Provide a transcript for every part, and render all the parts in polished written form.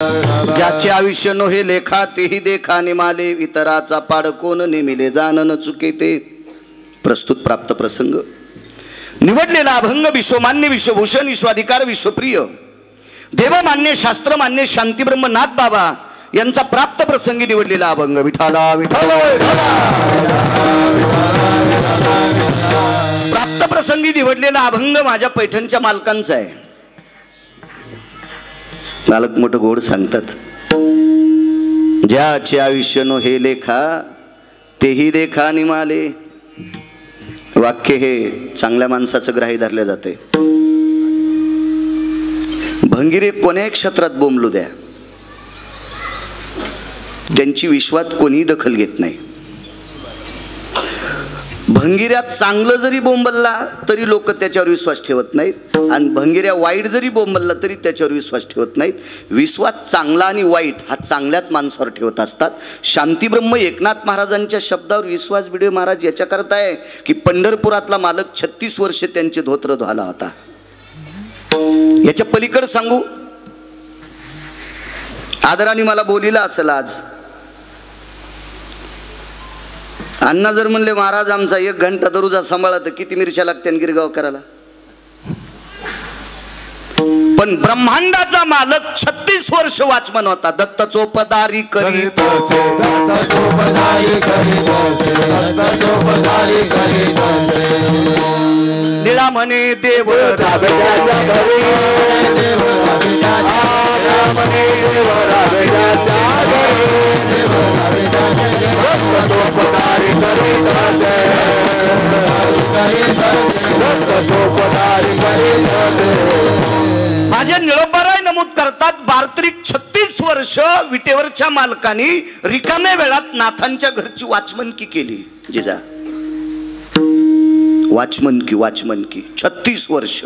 ज्याचे आयुष्य नोहे लेखा तेही देखा निमाले, इतराचा पाड कोण नेमिले जाण न चुके ते. प्रस्तुत प्राप्त प्रसंग. निवडलेला अभंग विश्वमान्य विश्वभूषण विश्वाधिकार विश्वप्रिय देवमान्य शास्त्रमान्य शांतीब्रह्मनाथ बाबा यांचा प्राप्त प्रसंगी निवडलेला अभंग. विठाला विठाला प्राप्त प्रसंगी निवडलेला अभंग माझ्या पैठणच्या मालकांचा आहे. मालक मोठं गोड सांगतात, ज्याचे आयुष्य नो हे लेखा तेही देखा निमाले. वाक्य हे चांगल्या माणसाचं ग्राही धरले जाते. भंगिरे कोण्याही क्षेत्रात बोंबलू द्या, त्यांची विश्वात कोणी दखल घेत नाही. भंगिऱ्यात चांगलं जरी बोंबलला तरी लोक त्याच्यावर विश्वास ठेवत नाहीत, आणि भंगिऱ्या वाईट जरी बोंबलला तरी त्याच्यावर विश्वास ठेवत नाहीत. विश्वास चांगला आणि वाईट हा चांगल्याच माणसावर ठेवत असतात. शांतीब्रह्म एकनाथ महाराजांच्या शब्दावर विश्वास भिडे महाराज याच्या करता आहे की पंढरपुरातला मालक 36 वर्षे त्यांचे धोत्र धुवाला होता. याच्या पलीकडे सांगू, आदराने मला बोलिला असेल आज. अण्णा जर म्हणले महाराज आमचा 1 घंटा दरुजा सांभाळा तर किती मिरच्या लागते गिरगाव करायला. पण ब्रह्मांडाचा मालक 36 वर्ष वाचमन होता. दत्त चोपदारी करीत निळा म्हणे देव माझे निळोबाराय नमूद करतात, बार्त्रिक 36 वर्ष विटेवरच्या मालकाने रिकाम्या वेळात नाथांच्या घरची वाचमनकी केली. जिजा वाचमनकी 36 वर्ष.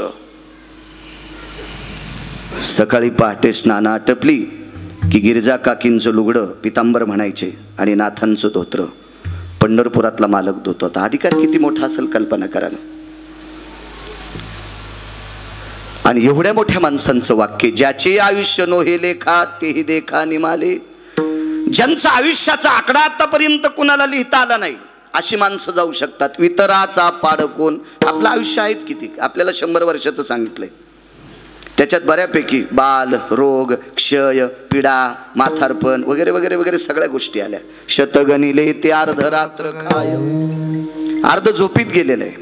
सकाळी पहाटे स्नान आटपली की गिरजा काकींचं लुगडं पितांबर म्हणायचे आणि नाथांचं धोत्र पंढरपुरातला मालक धुत होता. अधिकार किती मोठा असेल कल्पना करा. आणि एवढ्या मोठ्या माणसांचं वाक्य, ज्याचे आयुष्य नो हे लेखा तेही देखा निमाले. ज्यांचा आयुष्याचा आकडा आतापर्यंत कुणाला लिहिता आला नाही अशी माणसं जाऊ शकतात. वितराचा पाड कोण. आपलं आयुष्य आहेत किती, आपल्याला 100 वर्षाचं सांगितलंय. त्याच्यात बऱ्यापैकी बाल, रोग, क्षय, पिडा, माथारपण वगैरे वगैरे वगैरे सगळ्या गोष्टी आल्या. शतगणिले ते अर्ध रात्र काय, अर्ध झोपीत गेलेलं आहे.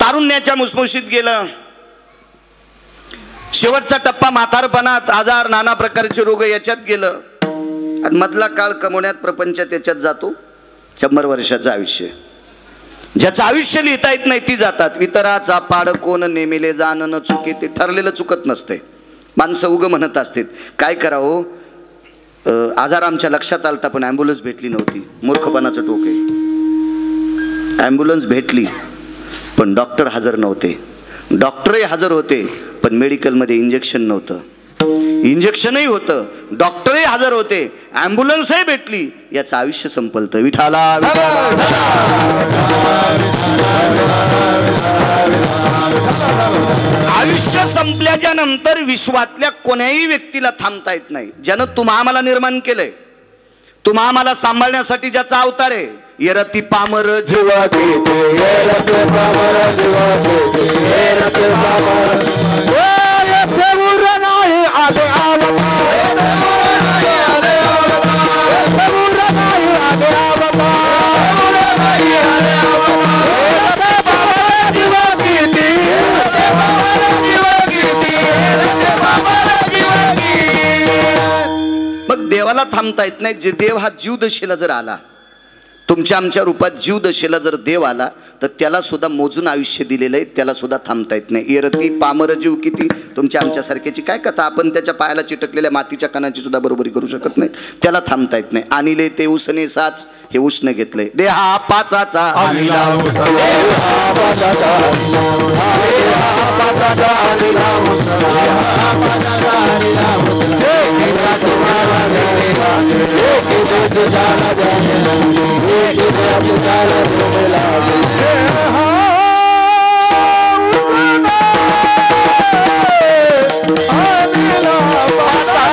तारुण्याच्या मुसमुशीत गेलं. शेवटचा टप्पा म्हातारपणात आजार, नाना प्रकारचे रोग याच्यात गेलं. आणि मधला काळ कमवण्यात प्रपंच त्याच्यात जातो. 100 वर्षाचं आयुष्य. ज्याचं आयुष्य लिहिता येत नाही ती जातात. इतराचा पाड कोण नेमिले जाण न चुके ते. ठरलेलं चुकत नसते. माणसं उग म्हणत असतात काय करावं, आजार आमच्या लक्षात आलता पण ॲम्ब्युलन्स भेटली नव्हती. मूर्खपणाचं टोक आहे. ॲम्ब्युलन्स भेटली पण डॉक्टर हजर नव्हते. डॉक्टरही हजर होते पण मेडिकलमध्ये इंजेक्शन नव्हतं. इंजेक्शनही होतं, डॉक्टरही हजर होते, ॲम्ब्युलन्सही भेटली, याचं आयुष्य संपलतं. विठाला आयुष्य संपल्याच्या नंतर विश्वातल्या कोण्याही व्यक्तीला थांबता येत नाही. ज्यानं तुम्हा आम्हाला निर्माण केलंय, तुम्हा आम्हाला सांभाळण्यासाठी ज्याचा अवतार आहे. येरती पामर जीवा देते, येरती पामर जीवा देते, येरती पामर येथे उर नाही आले आवता, येथे उर नाही आले आवता, उर नाही आले आवता, येरती पामर जीवा देते, येरती पामर जीवा देते, येरती पामर जीवा देते. मग देवाला थांबता येत नाही. जे देव हा जीव दशेला जर आला, तुमच्या आमच्या रूपात जीव दशेला जर देव आला तर त्याला सुद्धा मोजून आयुष्य दिलेलं आहे. त्याला सुद्धा थांबता येत नाही. येरती पामर जीव किती. तुमच्या आमच्या सारख्याची काय कथा. आपण त्याच्या पायाला चिटकलेल्या मातीच्या कणाची सुद्धा बरोबरी करू शकत नाही. त्याला थांबता येत नाही. आणिले ते उसने साच, हे उष्ण घेतलंय. देहा पाचाचा आणिला उसने, देहा पाचाचा आणिला उसने, देहा पाचाचा आणिला उसने, देहा पाचाचा आणिला उसने, जेकीला तुम्हाला देवा, जेकीला तुझ्याला देवा, जेकीला तुझ्याला देवा. आणिला पाचाचा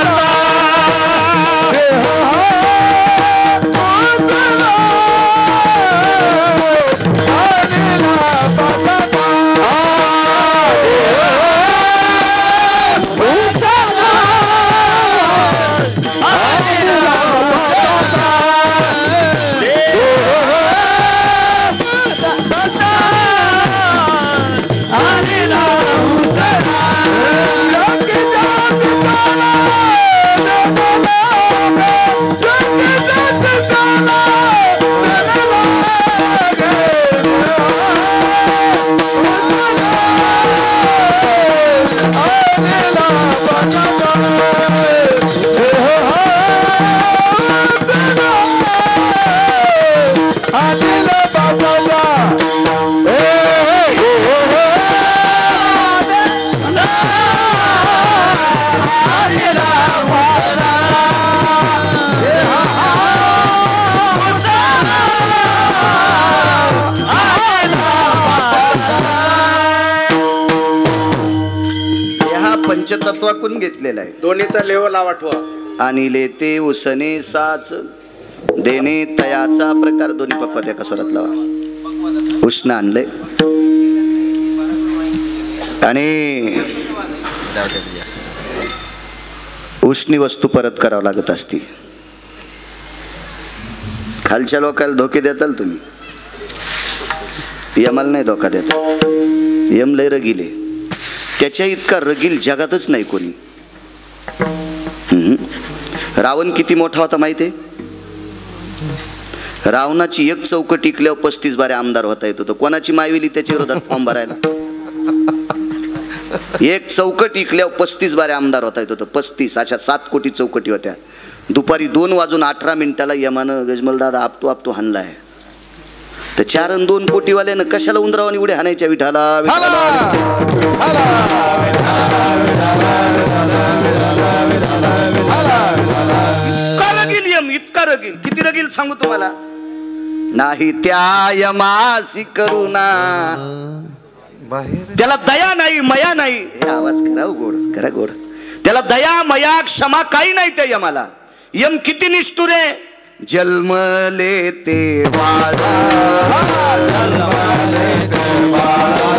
पंचतत्वाकून घेतलेला आहे. दोन्हीचा लेवल आठवा. आणि लेते उसने साच देणे तयाचा प्रकार दोन्ही पक्वात एका स्वरात लावा. उष्ण आणले आणि उष्णी वस्तू परत करावं लागत असती. खालच्या लोकांना धोके देताल तुम्ही, यमाला नाही धोका देतात. यम लय रगिले, त्याच्या इतका रगील जगातच नाही कोणी. रावण किती मोठा होता माहितीये? रावणाची एक चौकट टिकल्यावर 35 बारे आमदार होता येत होतं. कोणाची मायविली त्याच्या विरोधात फॉर्म भरायला? एक चौकट टिकल्यावर 35 बारे आमदार होता येत होतं. 35 अशा 7 कोटी चौकटी होत्या. दुपारी 2:18 यमानं गजमल दादा आपतो हाणलाय. तर 4 आणि 2 कोटीवाल्यानं कशाला उंदरावानी उड्या हाणायच्या? विठाला इतका रगील. किती रगील सांगू तुम्हाला? नाही त्या यमासी करुणा, त्याला दया नाही मया नाही. हे आवाज करा गोड, करा गोड. त्याला दया मया क्षमा काही नाही त्या यमाला. यम किती निष्ठुर आहे. जन्मले ते बाळा, जन्मले ते बाळा,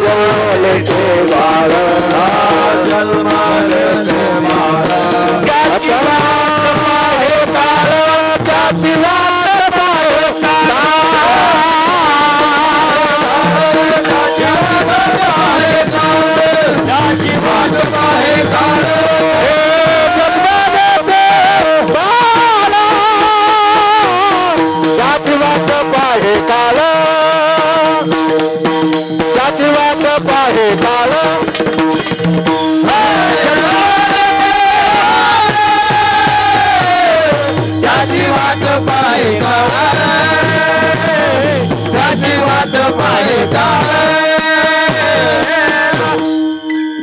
जन्मले ते बाळा, जन्मले ते बाळा. त्याची वाट पाहे काळ, त्याची वाट पाहे काळ, त्याची वाट पाहे काळ, त्याची वाट पाहे काळ.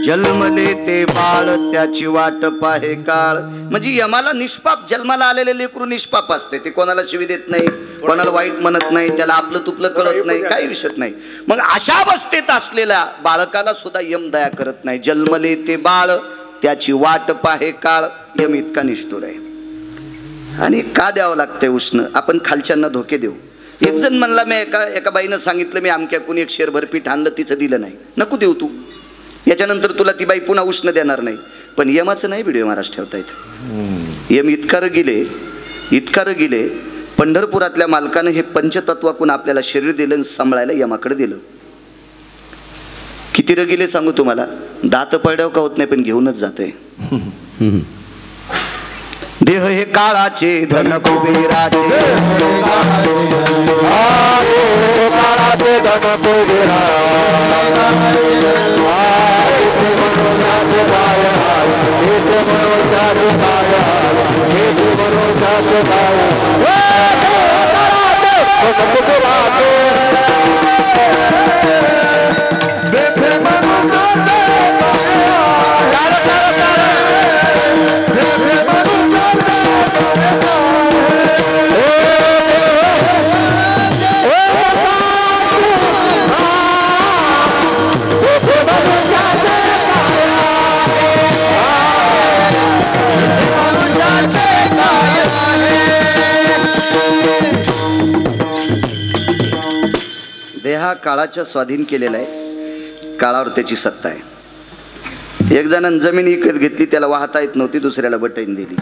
जन्मले ते बाळ त्याची वाट पाहे काळ. म्हणजे यमाला निष्पाप जन्माला आलेले लेकरू निष्पाप असते. ते कोणाला शिवी देत नाही, कोणाला वाईट म्हणत नाही, त्याला आपलं तुपलं कळत नाही, काही विषय नाही. मग अशा अवस्थेत असलेल्या बाळकाला सुद्धा यम दया करत नाही. जन्मले ते बाळ त्याची वाट पाहे काळ. यम इतका निष्ठुर आहे. आणि का द्यावं लागतंय उष्ण? आपण खालच्यांना धोके देऊ. एक जण म्हणला, मी एका बाईनं सांगितलं, मी अमक्याकून 1 शेरभर पीठ आणलं, तिचं दिलं नाही. नको देऊ तू, याच्यानंतर तुला ती बाई पुन्हा उष्ण देणार नाही. पण यमाचं नाही व्हिडिओ महाराज ठेवता येत. यम इतका रगिले, इतका रगिले. पंढरपुरातल्या मालकानं हे पंचतत्वाकून आपल्याला शरीर दिलं, सांभाळायला यमाकडे दिलं. किती रगिले सांगू तुम्हाला? दात पडल्यावर का होत नाही, पण घेऊनच जाते. देह हे काळाचे धन कुबेराचे, काळाचे धन कुबेरा, मनुष्याचे पाय, मनुष्याचे देहा काळाच्या स्वाधीन केलेला आहे. काळावर त्याची सत्ता आहे. एक जणांनी जमीन विकत घेतली, त्याला वाहता येत नव्हती, दुसऱ्याला बटईन दिली.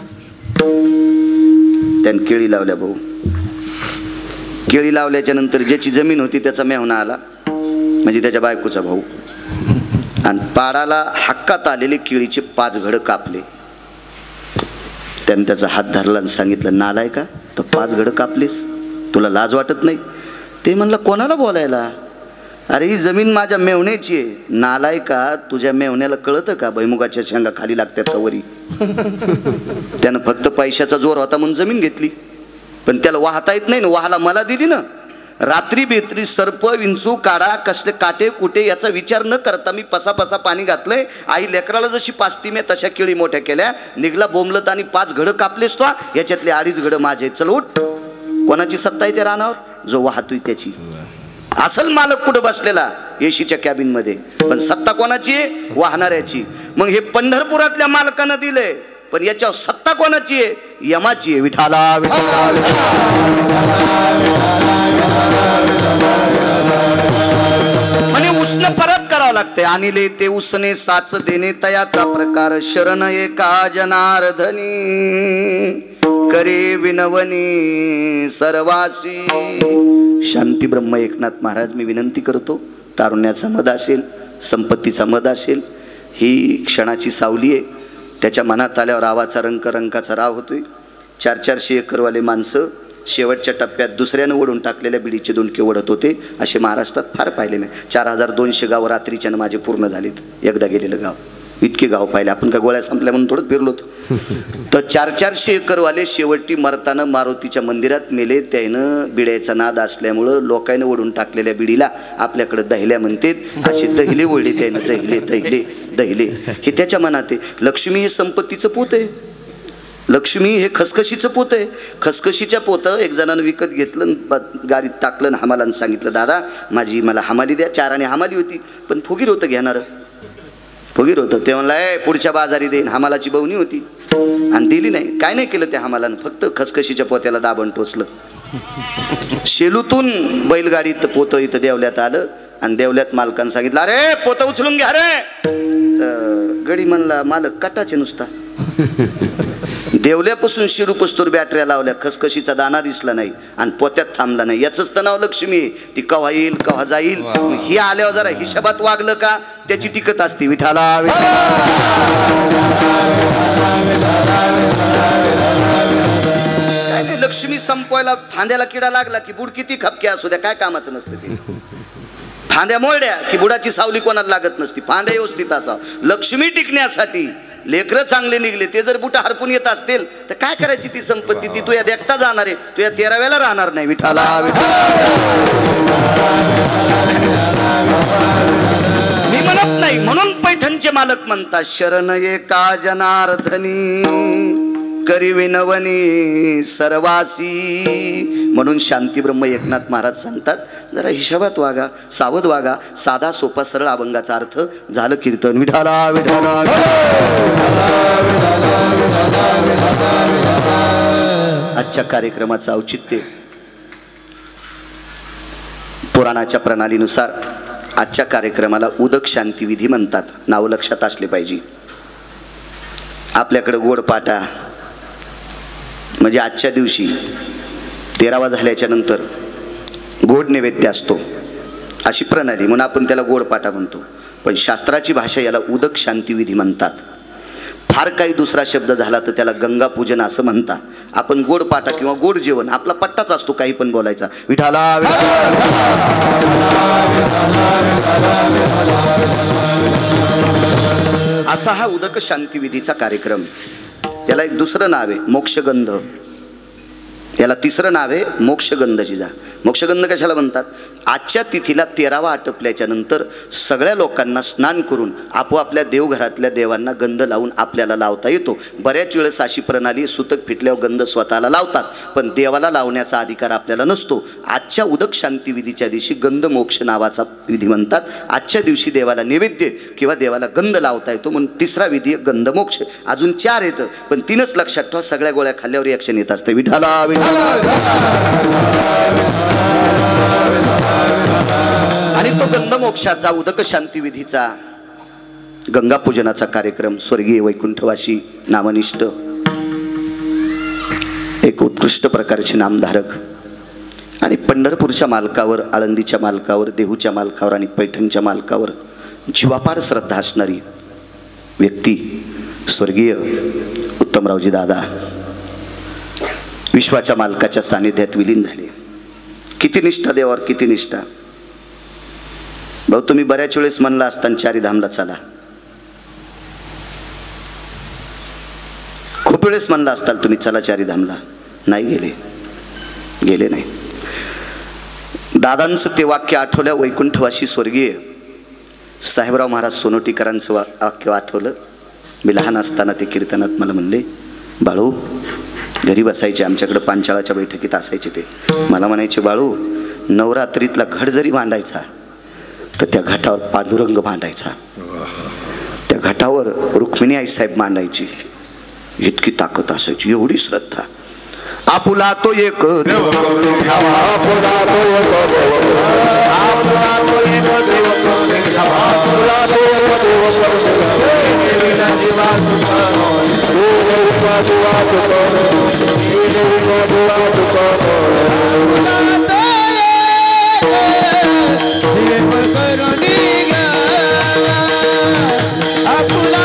त्यानं केळी लावल्या. भाऊ केळी लावल्याच्या नंतर ज्याची जमीन होती त्याचा मेहुणा आला, म्हणजे त्याच्या बायकोचा भाऊ, आणि पाडाला हक्कात आलेले केळीचे 5 घड कापले. त्यानं त्याचा हात धरला आणि सांगितलं, नालाय का तो 5 घड कापलेस, तुला लाज वाटत नाही? ते म्हणलं, कोणाला बोलायला? अरे ही जमीन माझ्या मेवण्याची आहे. नालाय का, तुझ्या मेवण्याला कळतं का भैमुगाच्या शेंगा खाली लागतात का वरी? त्यानं फक्त पैशाचा जोर होता म्हणून जमीन घेतली, पण त्याला वाहता येत नाही ना. वाहाला मला दिली ना. रात्री बेत्री सर्प विंचू काढा कसले काटे कुठे याचा विचार न करता मी पसा पाणी घातलंय. आई लेकराला जशी पाचती मी तशा केळी मोठ्या केल्या. निघला बोंबलत आणि 5 घडं कापलेस तो, याच्यातले 2.5 घडं माझे. चल उठ. कोणाची सत्ता आहे त्या रानावर? जो वाहतोय त्याची. असल मालक कुठं बसलेला एसीच्या कॅबिन मध्ये, पण सत्ता कोणाची आहे? वाहणाऱ्याची. मग हे पंढरपुरातल्या मालकानं दिले, पण याच्यावर सत्ता कोणाची आहे? यमाची आहे. विठाला म्हणे उष्ण परत करावं लागते. आणले ते उसने साच देणे तयाचा प्रकार, शरण एका जनार्दनी करे विनवनी सर्वासी. शांती ब्रह्म एकनाथ महाराज, मी विनंती करतो, तारुण्याचा मद असेल, संपत्तीचा मद असेल, ही क्षणाची सावली आहे. त्याच्या मनात आल्यावर रावाचा रंकाचा राव होतोय. 400-400 एकरवाले माणसं शेवटच्या टप्प्यात दुसऱ्यानं ओढून टाकलेल्या बिडीचे दोंडके ओढत होते. असे महाराष्ट्रात फार पाहिले मी. 4200 गाव रात्रीच्यानं माझे पूर्ण झालेत. एकदा गेलेलं गाव, इतके गाव पाहिले. आपण का गोळ्या संपल्या म्हणून थोडं फिरलोत. तर 400-400 एकरवाले शेवटी मरताना मारुतीच्या मंदिरात मेले. त्यानं बिड्याचा नाद असल्यामुळं लोकांनी ओढून टाकलेल्या बिडीला आपल्याकडे दहिल्या म्हणतात. असे दहिले ओढले त्यानं, दहिले दहिले दहिले. हे त्याच्या मनात आहे. लक्ष्मी हे संपत्तीचं पोत आहे. लक्ष्मी हे खसखशीचं पोत आहे. खसखशीच्या पोतं एक जणानं विकत घेतलं, गाडीत टाकलं, हमालानं सांगितलं, दादा मला हमाली द्या. 4 आणे हमाली होती, पण फुगीर होतं घेणारं, फुगीर होतं. ते म्हणला पुढच्या बाजारी देईन. हमालाची बवणी होती आणि दिली नाही. काय नाही केलं त्या हमालानं, फक्त खसखशीच्या पोत्याला दाबण टोचलं. शेलूतून बैलगाडीत पोतं इथं देवल्यात आलं आणि देवल्यात मालकानं सांगितलं, अरे पोतं उचलून घ्या रे. तर गडी म्हणला, मालक कटाचे नुसता. देवल्यापासून शिरूपस्तूर बॅटऱ्या लावल्या, खसखशीचा दाना दिसला नाही आणि पोत्यात थांबला नाही. याचंच तर नाव लक्ष्मी. ती कव्हा येईल कव्हा जाईल. ही आल्यावर जरा हिशोबात वागलं का त्याची टिकत असते. विठाला काय नाही, लक्ष्मी संपवायला फांद्याला किडा लागला की बुड किती खपके असू द्या, काय कामाचं नसतं ते. फांद्या मोडल्या की बुडाची सावली कोणाला लागत नसती. फांद्या व्यवस्थित असावं. लक्ष्मी टिकण्यासाठी लेकरं चांगले निघले, ते जर बुटा हरपून येत असतील तर काय करायची ती संपत्ती? ती तुया देखता जाणार आहे, तुया 13व्याला राहणार नाही. विठाला मी म्हणत नाही. म्हणून पैठणचे मालक म्हणतात, शरण एका जनार्दनी करी विनवनी सर्वासी. म्हणून शांती ब्रह्म एकनाथ महाराज सांगतात, जरा हिशोबात वागा, सावध वागा. साधा सोपा सरळ अभंगाचा अर्थ झालं कीर्तन. विठाला विठाला. आजच्या कार्यक्रमाचं औचित्य पुराणाच्या प्रणालीनुसार आजच्या कार्यक्रमाला उदक शांती विधी म्हणतात. नाव लक्षात असले पाहिजे. आपल्याकडे गोडपाटा म्हणजे आजच्या दिवशी 13वा झाल्याच्या नंतर गोड नैवेद्य असतो, अशी प्रणाली म्हणून आपण त्याला गोडपाटा म्हणतो. पण शास्त्राची भाषा याला उदक शांती विधी म्हणतात. फार काही दुसरा शब्द झाला तर त्याला गंगा पूजन असं म्हणतात. आपण गोडपाटा किंवा गोड जेवण आपला पट्टाच असतो, काही पण बोलायचा. विठाला असा हा उदक शांती विधीचा कार्यक्रम. त्याला एक दुसरं नाव आहे मोक्षगंध. याला तिसरं नाव आहे मोक्षगंधजीजा. मोक्षगंध कशाला म्हणतात? आजच्या तिथीला 13वा आटपल्याच्या नंतर सगळ्या लोकांना स्नान करून आपोआपल्या देवघरातल्या देवांना गंध लावून आपल्याला लावता येतो. बऱ्याच वेळेस अशी प्रणाली सुतक फिटल्यावर गंध स्वतःला लावतात, पण देवाला लावण्याचा अधिकार आपल्याला नसतो. आजच्या उदक शांती विधीच्या दिवशी गंध मोक्ष नावाचा विधी म्हणतात. आजच्या दिवशी देवाला नैवेद्य किंवा देवाला गंध लावता येतो, म्हणून तिसरा विधी गंध मोक्ष. अजून 4 येतं, पण 3च लक्षात ठेवा. सगळ्या गोळ्या खाल्ल्यावर रिॲक्शन येत असते. विठाला आणि तो गंध मोक्षाचा उदक शांती विधीचा गंगा पूजनाचा कार्यक्रम स्वर्गीय वैकुंठवासी नामनिष्ठ एक उत्कृष्ट प्रकारचे नामधारक आणि पंढरपूरच्या मालकावर, आळंदीच्या मालकावर, देहूच्या मालकावर आणि पैठणच्या मालकावर जीवापाड श्रद्धा असणारी व्यक्ती स्वर्गीय उत्तमरावजी दादा विश्वाच्या मालकाच्या सानिध्यात विलीन झाले. किती निष्ठा देवावर, किती निष्ठा. भाऊ तुम्ही बऱ्याच वेळेस म्हणला असताना चारीधामला चला, खूप वेळेस म्हणला असताल तुम्ही चला चारीधामला, नाही गेले नाही. दादांचं ते वाक्य आठवल्या वैकुंठवासी स्वर्गीय साहेबराव महाराज सोनोटीकरांचं वाक्य आठवलं. मी लहान असताना ते कीर्तनात मला म्हणले, बाळू घरी बसायचे, आमच्याकडे पांचाळाच्या बैठकीत असायचे. ते मला म्हणायचे, बाळू नवरात्रीतला घट जरी मांडायचा तर त्या घटावर पांडुरंग मांडायचा, त्या घटावर रुक्मिणी आई साहेब मांडायची. इतकी ताकद असायची, एवढी श्रद्धा. आपुला तो एक देव करून घ्यावा, आपुला तो एक देव करून घ्यावा, आपुला तो एक देव करून घ्यावा, आपुला तो एक देव करून घ्यावा. देवीला जीवा सुख देवीला जीवा सुख देवीला जीवा सुख आपुला तो एक देव करून घ्यावा, आपुला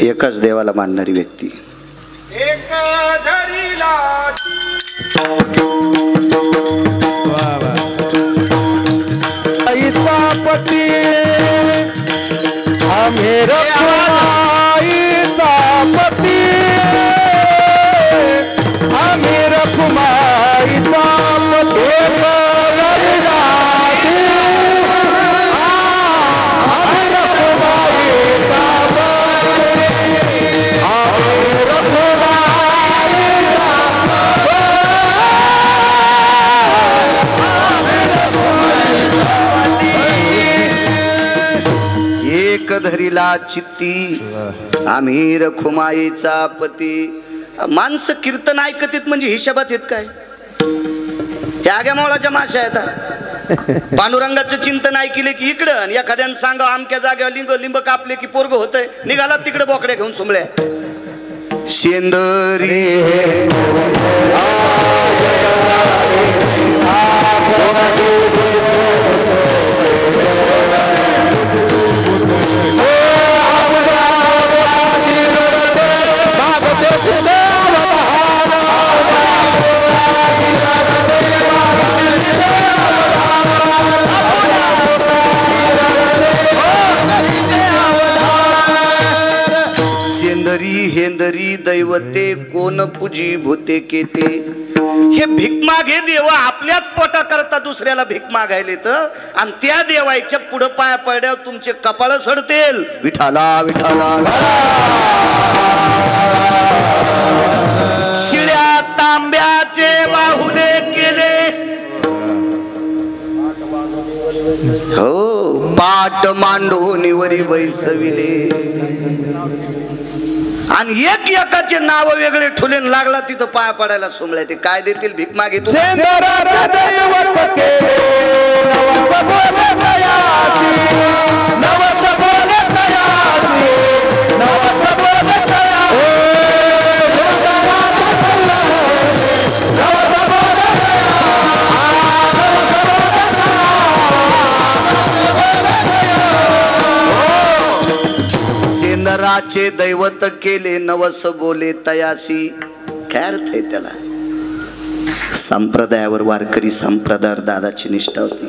एकाच देवाला मानणारी व्यक्ती. एक धरीला आईचा पती आम्ही रखुमाईचा पती आम्ही रखुमाईचा पती धरीला चित्ती आम्ही रखुमाईचा पती. माणसं कीर्तन ऐकतात म्हणजे हिशोबात येत काय? ह्या आग्या मावळाच्या माशा आहेत. पांडुरंगाचं चिंतन ऐकले की इकडं, आणि एखाद्यानं सांगा आमक्या जागेवर लिंब कापले की पोरग होतंय, निघाला तिकडे बोकड्या घेऊन सुमल्या. शेंदरी हेंदरी दैवते कोण पूजी भूते केते. हे भीक मागे देव आपल्याच पोटा करता दुसऱ्याला भीक मागायले तर, आणि त्या देवाच्या पुढे पाया पडल्यावर तुमचे कपाळ सडतेल. विठाला विठाला शिळ्या तांब्याचे बाहुले केले, हो पाट मांडोनीवरी बैसविले, आणि एक एकाचे नाव वेगळे ठुले लागला तिथं पाया पडायला सोमल्या. ते काय देतील भीक मागे तू. सेंदराचे दैवत केले नवस बोले तयासी. काय अर्थ आहे त्याला? संप्रदायावर वारकरी संप्रदायावर दादाची निष्ठा होती.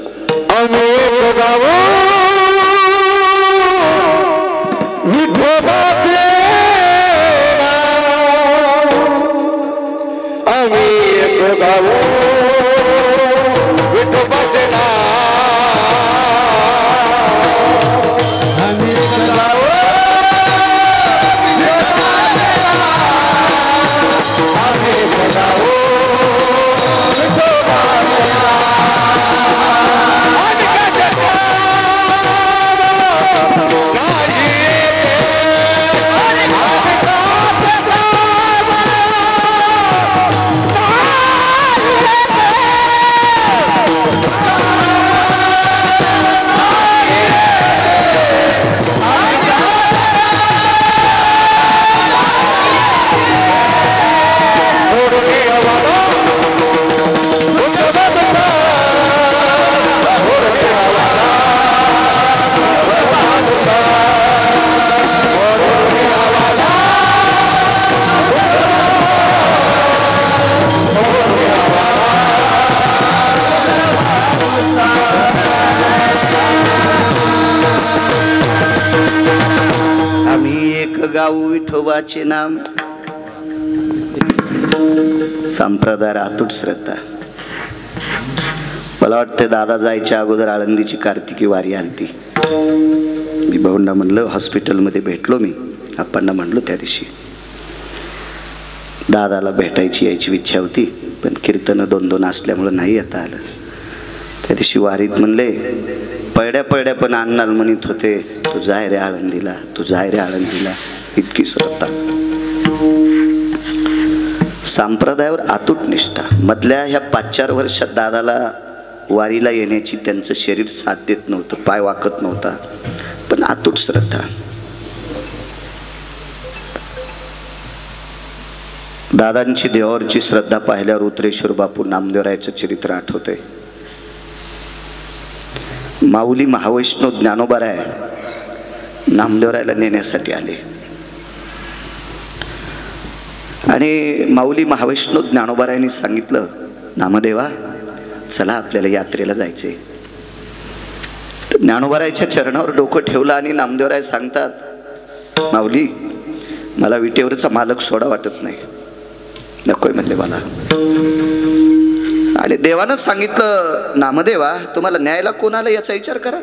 गाऊ विठोबाचे नाम. संप्रदाय अतूट श्रद्धा. मला वाटतं दादा जायच्या अगोदर आळंदीची कार्तिकी वारी आलती. मी भाऊंना म्हणलं, हॉस्पिटलमध्ये भेटलो मी आप्पांना म्हणलो त्या दिवशी, दादाला भेटायची यायची इच्छा होती, पण कीर्तन 2-2 असल्यामुळं नाही येता आलं. त्या दिवशी वारीत म्हणले, पळड्या पण अण्णाला म्हणत होते, तू जाय रे आळंदीला, तू जाय रे आळंदीला. इतकी श्रद्धा, संप्रदायावर अतूट निष्ठा. मधल्या ह्या 5-4 वर्षात दादाला वारीला येण्याची त्यांचं शरीर साथ देत नव्हतं, पाय वाकत नव्हता, पण अतूट श्रद्धा. दादांची देवावरची श्रद्धा पाहिल्यावर उत्रेश्वर बापू नामदेवरायाचं चरित्र आठवतंय. माऊली महावैष्णव ज्ञानोबाराय नामदेवरायाला नेण्यासाठी आले आणि माऊली महावैष्णव ज्ञानोबारायांनी सांगितलं, नामदेवा चला आपल्याला यात्रेला जायचे. ज्ञानोबारायाच्या चरणावर डोकं ठेवलं आणि नामदेवराय सांगतात, माऊली मला विटेवरचा मालक सोडा वाटत नाही, नकोय म्हणले मला. आणि देवानं सांगितलं, नामदेवा तुम्हाला न्यायला कोण आलं याचा विचार करा.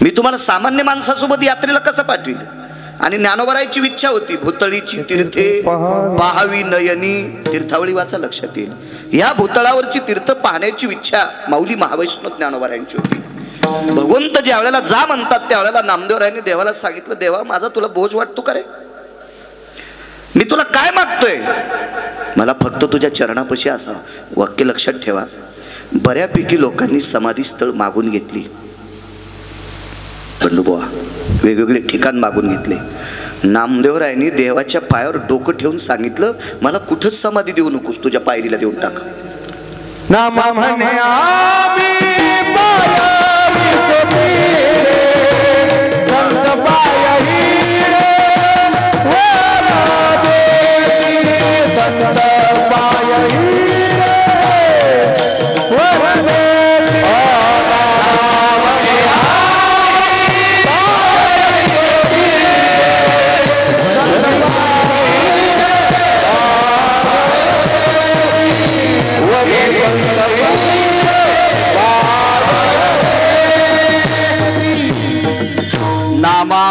मी तुम्हाला सामान्य माणसासोबत यात्रेला कसं पाठविल. आणि ज्ञानोबारायची इच्छा होती, भूतळीची तीर्थे पाहावी नयनी. तीर्थावळी वाचा लक्षात येईल. ह्या भूतळावरची तीर्थ पाहण्याची इच्छा माऊली महावैष्णव ज्ञानोबारायांची होती. भगवंत ज्या वेळेला जा म्हणतात त्यावेळेला नामदेवरायांनी देवाला सांगितलं, देवा माझा तुला बोज वाटतो का रे, मी तुला काय मागतोय, मला फक्त तुझ्या चरणापाशी असावं. वाक्य लक्षात ठेवा, बऱ्यापैकी लोकांनी समाधी स्थळ मागून घेतली, बंडूबुवा वेगवेगळे ठिकाण मागून घेतले. नामदेवरायांनी देवाच्या पायावर डोकं ठेवून सांगितलं, मला कुठंच समाधी देऊ नकोस, तुझ्या पायरीला देऊन टाक.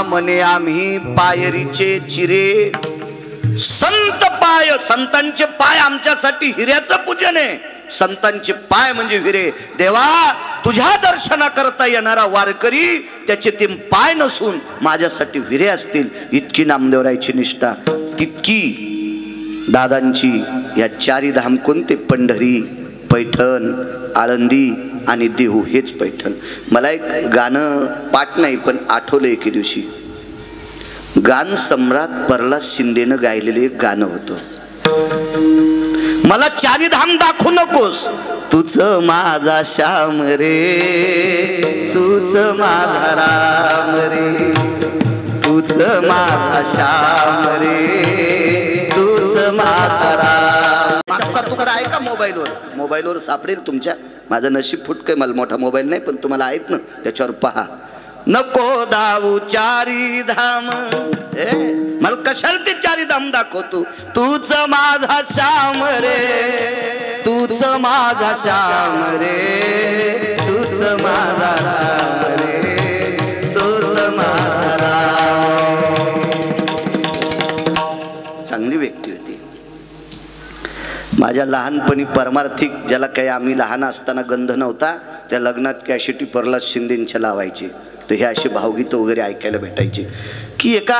म्हणे आम्ही पायरीचे चिरे. संत पाय, संतांचे पाय आमच्यासाठी हिऱ्याचं पूजन आहे. संतांचे पाय म्हणजे हिरे. देवा तुझ्या दर्शनाकरता येणारा वारकरी त्याचे ते पाय नसून माझ्यासाठी हिरे असतील. इतकी नामदेवरायची निष्ठा, तितकी दादांची या 4 धाम कोणते, पंढरी, पैठण, आळंदी आणि देहू, हेच पैठण. मला एक गाणं पाठ नाही पण आठवलं. एके दिवशी गान सम्राट प्रल्हाद शिंदेनं गायलेलं एक गाणं होतं, मला 4 धाम दाखवू नकोस, तूच माझा श्याम रे, तूच माझा राम रे, तूच माझा श्याम रे, तूच माझा राम. मागचा तुकडा आहे का मोबाईलवर सापडेल तुमच्या. माझं नशीब फुटकय, मला मोठा मोबाईल नाही पण तुम्हाला आहेत ना, त्याच्यावर पहा. नको दाऊ 4 धाम, मला कशाला ते 4 धाम दाखवतो, तूच माझा श्याम रे, तूच माझा श्याम रे, तूच माझा राम रे, तूच माझा राम. चांगली व्यक्ती होती. माझ्या लहानपणी परमार्थिक, ज्याला काही आम्ही लहान असताना गंध नव्हता, त्या लग्नात कॅसेटी प्रल्हाद शिंदेच्या लावायचे. तर हे असे भावगीतं वगैरे ऐकायला भेटायचे की एका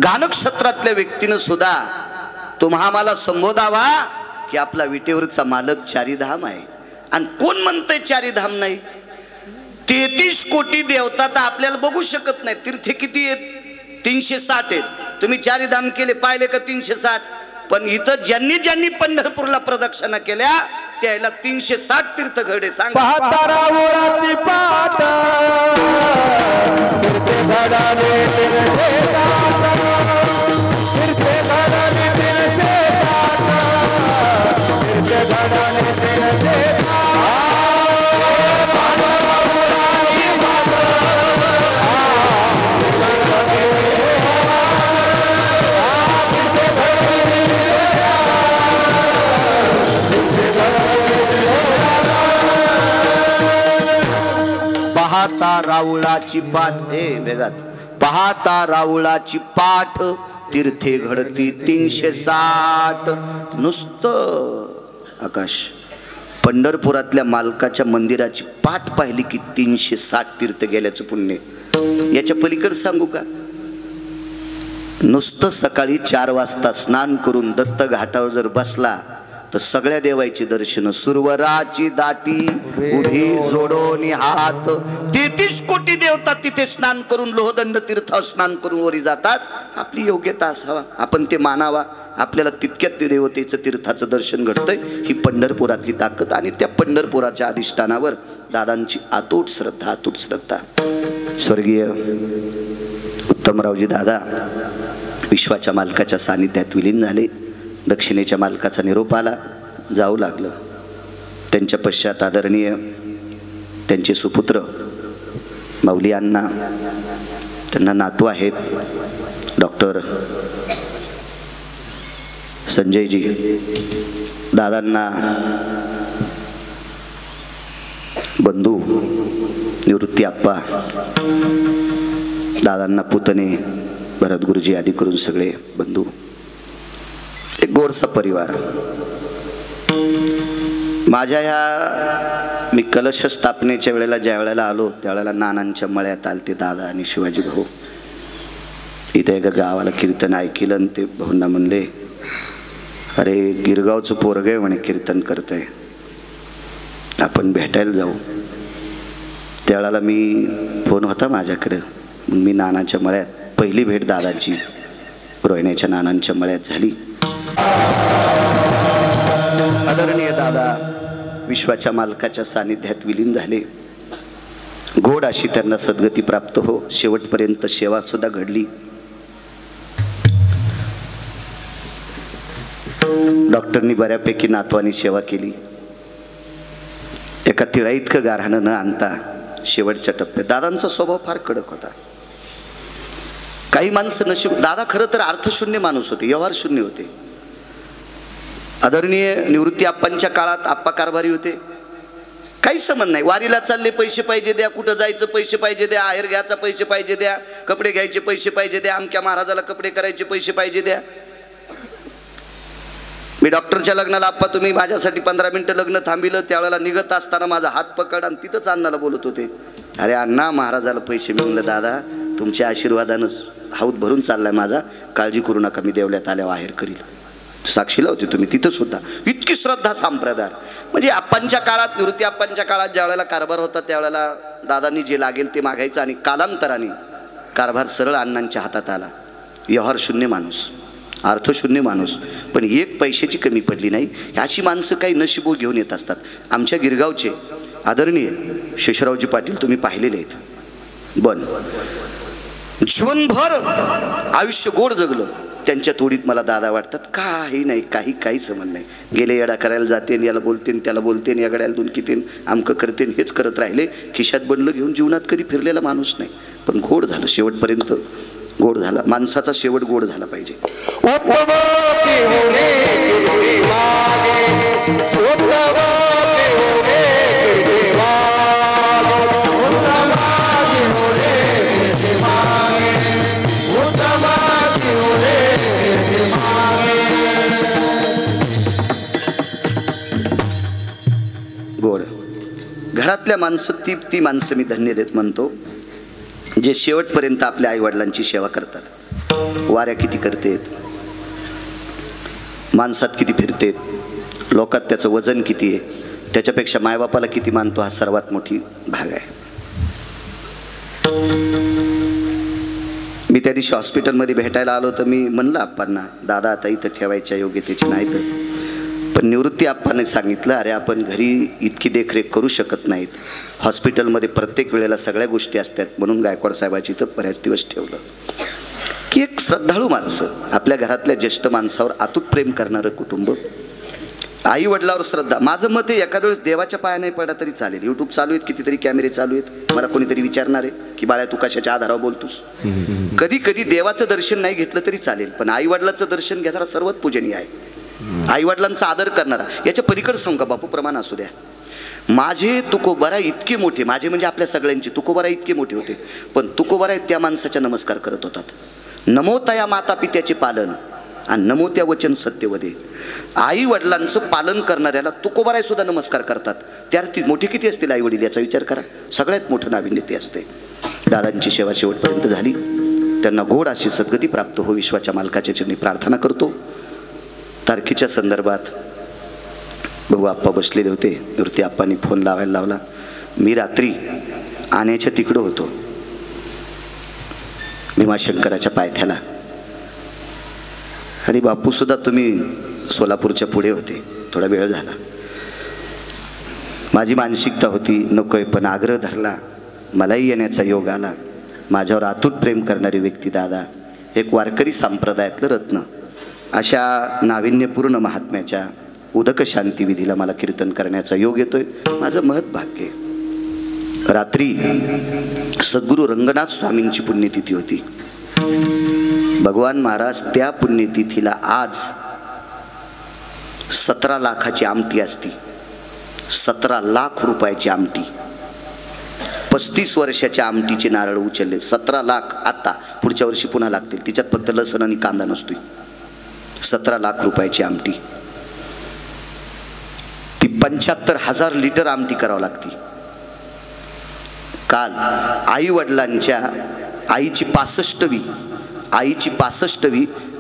गानक्षेत्रातल्या व्यक्तीनं सुद्धा तुम्हा मला संबोधावा की आपला विटेवरचा मालक 4 धाम आहे. आणि कोण म्हणतंय 4 धाम नाही? 33 कोटी देवता तर आपल्याला बघू शकत नाही. तीर्थे किती आहेत? 360 आहेत. तुम्ही 4 धाम केले पाहिले का? 360. पण इथं ज्यांनी ज्यांनी पंढरपूरला प्रदक्षिणा केल्या त्याला 360 तीर्थगडे सांगा. राऊळाची पाठ वेगात पाहता राऊळाची पाठ तीर्थे घडती 360 नुसतं आकाश पंढरपुरातल्या मालकाच्या मंदिराची पाठ पाहिली की 360 तीर्थ गेल्याचं पुण्य याच्या पलीकडे सांगू का नुसतं सकाळी 4 वाजता स्नान करून दत्त घाटावर जर बसला तर सगळ्या देवाची दर्शन सुरवराची दाटी उभी जोडून हात 33 कोटी देवता तिथे स्नान करून लोहदंड तीर्थ स्नान करून वरी जातात आपली योग्यता असावा आपण ते मानावा आपल्याला तितक्यात ते देवतेचं तीर्थाचं दर्शन घडतंय ही पंढरपुरातली ताकद आणि त्या पंढरपुराच्या अधिष्ठानावर दादांची अतूट श्रद्धा स्वर्गीय उत्तमरावजी दादा विश्वाच्या मालकाच्या सानिध्यात विलीन झाले दक्षिणेच्या मालकाचा निरोप आला जाऊ लागलं त्यांच्या पश्चात आदरणीय त्यांचे सुपुत्र माऊली अण्णा त्यांना नातू आहेत डॉक्टर संजयजी दादांना बंधू निवृत्ती आप्पा दादांना पुतणे भरत गुरुजी आदी करून सगळे बंधू एक गोडसा परिवार माझ्या ह्या मी कलश स्थापनेच्या वेळेला ज्या वेळेला आलो त्यावेळेला नानांच्या मळ्यात आलते दादा आणि शिवाजी भाऊ इथे एका गावाला कीर्तन ऐकलं आणि ते भाऊंना म्हणले अरे गिरगावचं पोरगं आहे म्हणे कीर्तन करतंय आपण भेटायला जाऊ त्यावेळेला मी फोन होता माझ्याकडे मी नानांच्या मळ्यात पहिली भेट दादाची रोहिण्याच्या नानांच्या मळ्यात झाली आदरणीय दादा विश्वाच्या मालकाच्या सानिध्यात विलीन झाले गोड अशी त्यांना सद्गती प्राप्त हो शेवटपर्यंत सेवा सुद्धा घडली डॉक्टरनी बऱ्यापैकी नातवानी सेवा केली एका तिळा इतकं गारहाणं न आणता शेवटच्या टप्प्यात दादांचा स्वभाव फार कडक होता काही माणसं नशीब दादा खरं तर अर्थशून्य माणूस होते व्यवहार शून्य होते आदरणीय निवृत्ती आप्पांच्या काळात आप्पा कारभारी होते काही संबंध नाही वारीला चालले पैसे पाहिजे द्या कुठं जायचं पैसे पाहिजे द्या आहेर घ्यायचा पैसे पाहिजे द्या कपडे घ्यायचे पैसे पाहिजे द्या अमक्या महाराजाला कपडे करायचे पैसे पाहिजे द्या मी डॉक्टरच्या लग्नाला आप्पा तुम्ही माझ्यासाठी 15 मिनिटं लग्न थांबिलं त्यावेळेला निघत असताना माझा हात पकड आणि तिथंच अण्णाला बोलत होते अरे अण्णा महाराजाला पैसे मिळवलं दादा तुमच्या आशीर्वादानं हाऊत भरून चाललाय माझा काळजी करू नका मी देवल्यात आल्यावर आहेर करील साक्षीला होते तुम्ही तिथंच होता इतकी श्रद्धा संप्रदाय म्हणजे आप्पांच्या काळात निवृत्ती आप्पांच्या काळात ज्या वेळेला कारभार होता त्यावेळेला दादांनी जे लागेल ते मागायचं आणि कालांतराने कारभार सरळ अण्णांच्या हातात आला व्यवहार शून्य माणूस अर्थशून्य माणूस पण एक पैशाची कमी पडली नाही अशी माणसं काही नशिबो घेऊन येत असतात आमच्या गिरगावचे आदरणीय शेषरावजी पाटील तुम्ही पाहिलेले आहेत बन जीवनभर आयुष्य गोड जगलं त्यांच्या तोडीत मला दादा वाटतात काही नाही काही संबंध नाही गेले येडा करायला जाते याला बोलते त्याला बोलते या गड्याला दुनकीतेन आमकं करते हेच करत राहिले खिशात बनलं घेऊन जीवनात कधी फिरलेला माणूस नाही पण गोड झालं शेवटपर्यंत गोड झाला माणसाचा शेवट गोड झाला पाहिजे गोड घरातल्या माणसं ती माणसं मी धन्य देत म्हणतो जे शेवटपर्यंत आपल्या आईवडिलांची सेवा करतात वाऱ्या किती करतेत माणसात किती फिरतेत लोकात त्याचं वजन किती आहे त्याच्यापेक्षा मायबापाला किती मानतो हा सर्वात मोठी भाग आहे मी त्या दिवशी हॉस्पिटलमध्ये भेटायला आलो तर मी म्हणलं आप्पांना दादा आता इथं ठेवायच्या योग्यतेची नाही तर पण निवृत्ती आप्पाने सांगितलं अरे आपण घरी इतकी देखरेख करू शकत नाहीत हॉस्पिटलमध्ये प्रत्येक वेळेला सगळ्या गोष्टी असतात म्हणून गायकवाड साहेबाची इथं बऱ्याच दिवस ठेवलं की एक श्रद्धाळू माणसं आपल्या घरातल्या ज्येष्ठ माणसावर अतूट प्रेम करणारं कुटुंब आई वडिलावर श्रद्धा माझं मत आहे एखाद्या वेळेस देवाच्या पाया नाही पडला तरी चालेल यूट्यूब चालू आहेत कितीतरी कॅमेरे चालू आहेत मला कोणीतरी विचारणार आहे की बाळा तू कशाच्या आधारावर बोलतोस कधी कधी देवाचं दर्शन नाही घेतलं तरी चालेल पण आई वडिलांचं दर्शन घेणारा सर्वात पूजनीय आहे आई वडिलांचा आदर करणारा याच्या पलीकडे सांगू का बापू प्रमाण असू द्या माझे तुकोबाराय इतके मोठे, माझे म्हणजे आपल्या सगळ्यांचे तुकोबाराय इतके मोठे होते, पण तुकोबाराय त्या माणसाच्या नमस्कार करत होतात. नमो तया माता पित्याचे पालन आणि नमो त्या वचन सत्यवदे. आई वडिलांचं पालन करणाऱ्याला तुकोबाराय सुद्धा नमस्कार करतात. त्या ती मोठी किती असतील आई वडील याचा विचार करा. सगळ्यात मोठं नाविन्य ते असते. दादांची सेवा शेवटपर्यंत झाली. त्यांना गोड अशी सद्गती प्राप्त हो विश्वाच्या मालकाच्या चरणी प्रार्थना करतो. तारखेच्या संदर्भात बघू आप्पा बसलेले होते. मूर्ती आप्पांनी फोन लावायला लावला. मी रात्री आण्याच्या तिकडं होतो भीमाशंकराच्या पायथ्याला, आणि बापूसुद्धा तुम्ही सोलापूरच्या पुढे होते. थोडा वेळ झाला. माझी मानसिकता होती नकोय, पण आग्रह धरला. मलाही येण्याचा योग आला. माझ्यावर अतूट प्रेम करणारी व्यक्ती दादा, एक वारकरी संप्रदायातलं रत्न, अशा नाविन्यपूर्ण महात्म्याच्या उदक शांती विधीला मला कीर्तन करण्याचा योग येतोय. माझं महत् भाग्य. रात्री सद्गुरू रंगनाथ स्वामींची पुण्यतिथी होती. भगवान महाराज त्या पुण्यतिथीला आज 17 लाखाची आमटी असती. 17 लाख रुपयाची आमटी. 35 वर्षाच्या आमटीचे नारळ उचलले. 17 लाख आता पुढच्या वर्षी पुन्हा लागतील. तिच्यात फक्त लसण आणि कांदा नसतोय. 17 लाख रुपयाची आमटी. ती 75,000 लिटर आमटी करावं लागती. काल आई वडिलांच्या आईची 65वी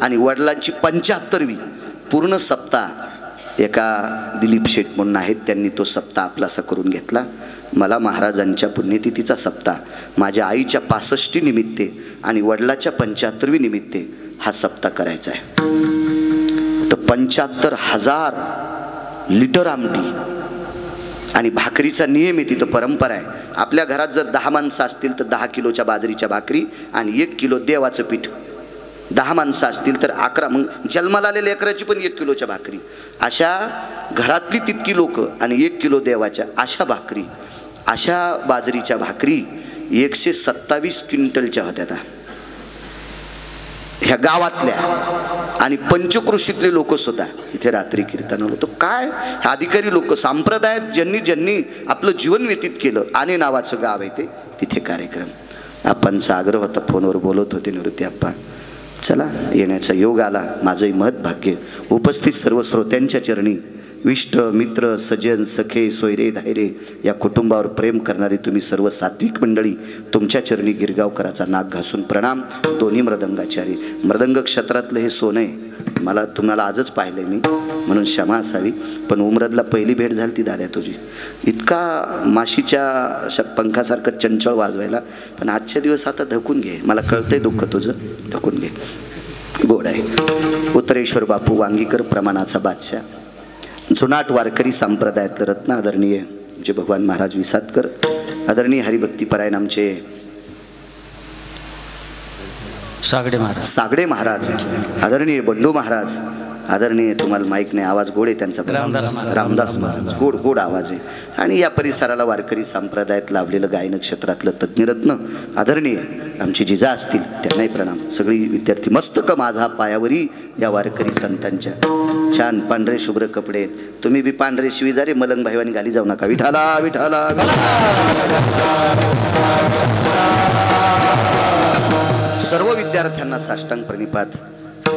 आणि वडिलांची 75वी पूर्ण सप्ताह एका दिलीप शेठ म्हणून आहेत, त्यांनी तो सप्ताह आपलासा करून घेतला. मला महाराजांच्या पुण्यतिथीचा सप्ताह माझ्या आईच्या 65 निमित्ते आणि वडिलाच्या 75वी निमित्ते हा सप्ताह करायचा आहे. तर 75,000 लिटर आमटी आणि भाकरीचा नियम आहे. तिथं परंपरा आहे. आपल्या घरात जर 10 माणसं असतील तर 10 किलोच्या बाजरीच्या भाकरी आणि 1 किलो देवाचं पीठ. 10 माणसं असतील तर 11, मग जन्माला आलेल्या लेकराची पण 1 किलोच्या भाकरी. अशा घरातली तितकी लोक आणि 1 किलो देवाच्या अशा भाकरी, अशा बाजरीच्या भाकरी 127 क्विंटलच्या होत्या ह्या गावातल्या. आणि पंचकृषीतले लोक सुद्धा इथे रात्री कीर्तन होतं. काय अधिकारी लोक संप्रदायात ज्यांनी आपलं जीवन व्यतीत केलं. आणे नावाचं गाव आहे ते, तिथे कार्यक्रम. आप्पांचा आग्रह होता. फोनवर बोलत होते निवृत्ती आप्पा, चला येण्याचा योग आला. माझंही महत् भाग्य. उपस्थित सर्व श्रोत्यांच्या चरणी विष्ट मित्र सज्जन सखे सोयरे धायरे या कुटुंबावर प्रेम करणारी तुम्ही सर्व सात्विक मंडळी, तुमच्या चरणी गिरगावकराचा नाक घासून प्रणाम. दोन्ही मृदंगाचारी. मृदंग क्षेत्रातलं हे सोनं आहे. तुम्हाला आजच पाहिलंय मी, म्हणून क्षमा असावी. पण उमरदला पहिली भेट झाली ती दादा तुझी. इतका माशीच्या पंखासारखं चंचळ वाजवायला, पण आजच्या दिवस आता धकून घे. मला कळतंय दुःख तुझं, धकून घे. गोड आहे. उत्तरेश्वर बापू वांगीकर प्रमाणाचा बादशाह, जुनाट वारकरी संप्रदायातलं रत्न, आदरणीय जे भगवान महाराज विसातकर, आदरणीय हरिभक्तीपरायण आमचे सागडे महाराज, आदरणीय बंडू महाराज, आदरणीय तुम्हाला माईक नाही, आवाज गोड आहे त्यांचा, रामदास महाराज, गोड आवाज आहे. आणि या परिसराला वारकरी संप्रदायात लाभलेलं गायन क्षेत्रातलं तज्ञरत्न आदरणीय आमची जिजा असतील, त्यांनाही प्रणाम. सगळी विद्यार्थी. मस्तक माझा पायावरी या वारकरी संतांच्या. छान पांढरे शुभ्र कपडे. तुम्ही बी पांढरे शिवीजारे मलंग भाईवानी घाली जाऊ नका. विठाला विठाला. सर्व विद्यार्थ्यांना साष्टांग प्रणिपात.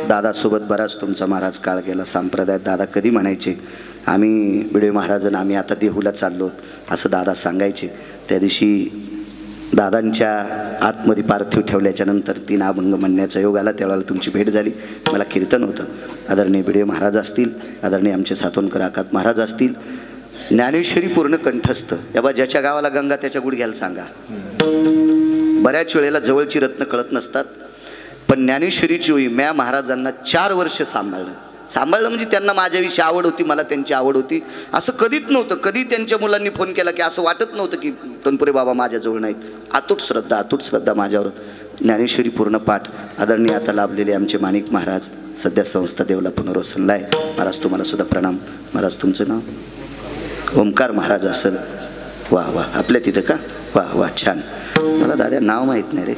दादासोबत बराच तुमचा महाराज काळ गेला. संप्रदायात दादा कधी म्हणायचे आम्ही बिडवे महाराजांना आम्ही आता देहूला चाललो असं दादा सांगायचे. त्या दिवशी दादांच्या आतमध्ये पार्थिव ठेवल्याच्या नंतर 3 अभंग म्हणण्याचा योग आला. त्यावेळेला तुमची भेट झाली. मला कीर्तन होतं. आदरणीय बिडवे महाराज असतील, आदरणीय आमचे सातोनकर आकात महाराज असतील. ज्ञानेश्वरी पूर्ण कंठस्थ. या ज्याच्या गावाला गंगा त्याच्या गुडघ्याला सांगा. बऱ्याच वेळेला जवळची रत्न कळत नसतात, पण ज्ञानेश्वरीची होई म्या महाराजांना 4 वर्ष सांभाळलं म्हणजे त्यांना माझ्याविषयी आवड होती, मला त्यांची आवड होती. असं कधीच नव्हतं. कधी त्यांच्या मुलांनी फोन केला की असं वाटत नव्हतं की तनपुरे बाबा माझ्याजवळ नाहीत. अतूट श्रद्धा माझ्यावर. ज्ञानेश्वरी पूर्ण पाठ. आदरणीय आता लाभलेले आमचे माणिक महाराज, सध्या संस्था देवला पुनर्वसनला आहे. महाराज तुम्हाला सुद्धा प्रणाम. महाराज तुमचं नाव ओमकार महाराज असेल. वा वा, आपल्या तिथं का? वा वा, छान. मला दादा नाव माहीत नाही रे.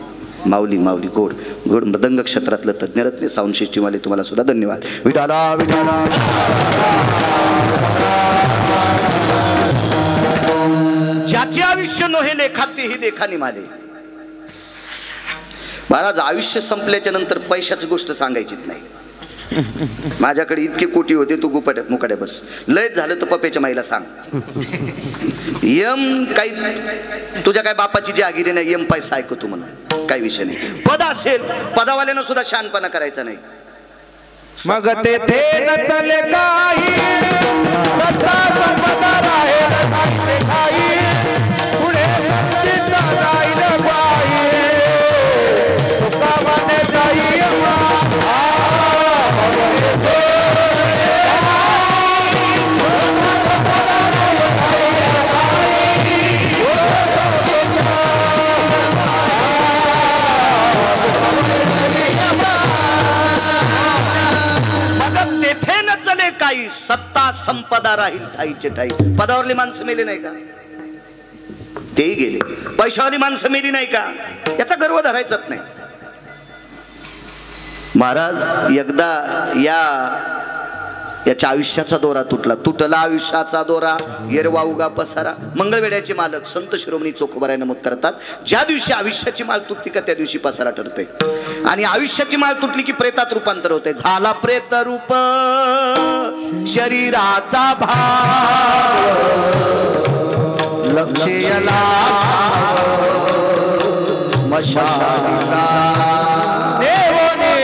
माऊली गोड मृदंग क्षेत्रातलं तज्ञरत्न साऊंड सिस्टीमवाले, तुम्हाला सुद्धा धन्यवाद. विठाला विठाला. ज्याचे आयुष्य नोहे लेखात तेही देखाने माले. महाराज आयुष्य संपल्याच्या नंतर पैशाची गोष्ट सांगायचीच नाही. माझ्याकडे इतके कोटी होते, तू गुपाट्यात मुकाट्या बस, लय झालं तर पप्याच्या माईला सांग. यम काही तुझ्या काय बापाची जागिरी नाही, यम पैसा ऐकतो म्हणून काही विषय नाही. पद असेल, पदावाल्यानं सुद्धा शहाणपणा करायचा नाही. मग तेथे नचले काही सत्ता संपदा राहे काही पुढे चिंता जाईल बाई तुकावाने जाई काही सत्ता संपदा राहील ठाईचे ठाई. पदावरली माणसं मेली नाही का? तेही गेले. पैशावाली माणसं मेली नाही का? याचा गर्व धरायचाच नाही. महाराज एकदा याच्या आयुष्याचा दोरा तुटला आयुष्याचा दोरा येरवा उगा पसारा. मंगळवेड्याचे मालक संत शिरोमणी चोखोबाराय नमूद करतात, ज्या दिवशी आयुष्याची माळ तुटती का त्या दिवशी पसारा ठरते. आणि आयुष्याची माळ तुटली की प्रेतात रूपांतर होते. झाला प्रेत रूप शरीराचा भाव लक्षेला स्मशानीचा देवने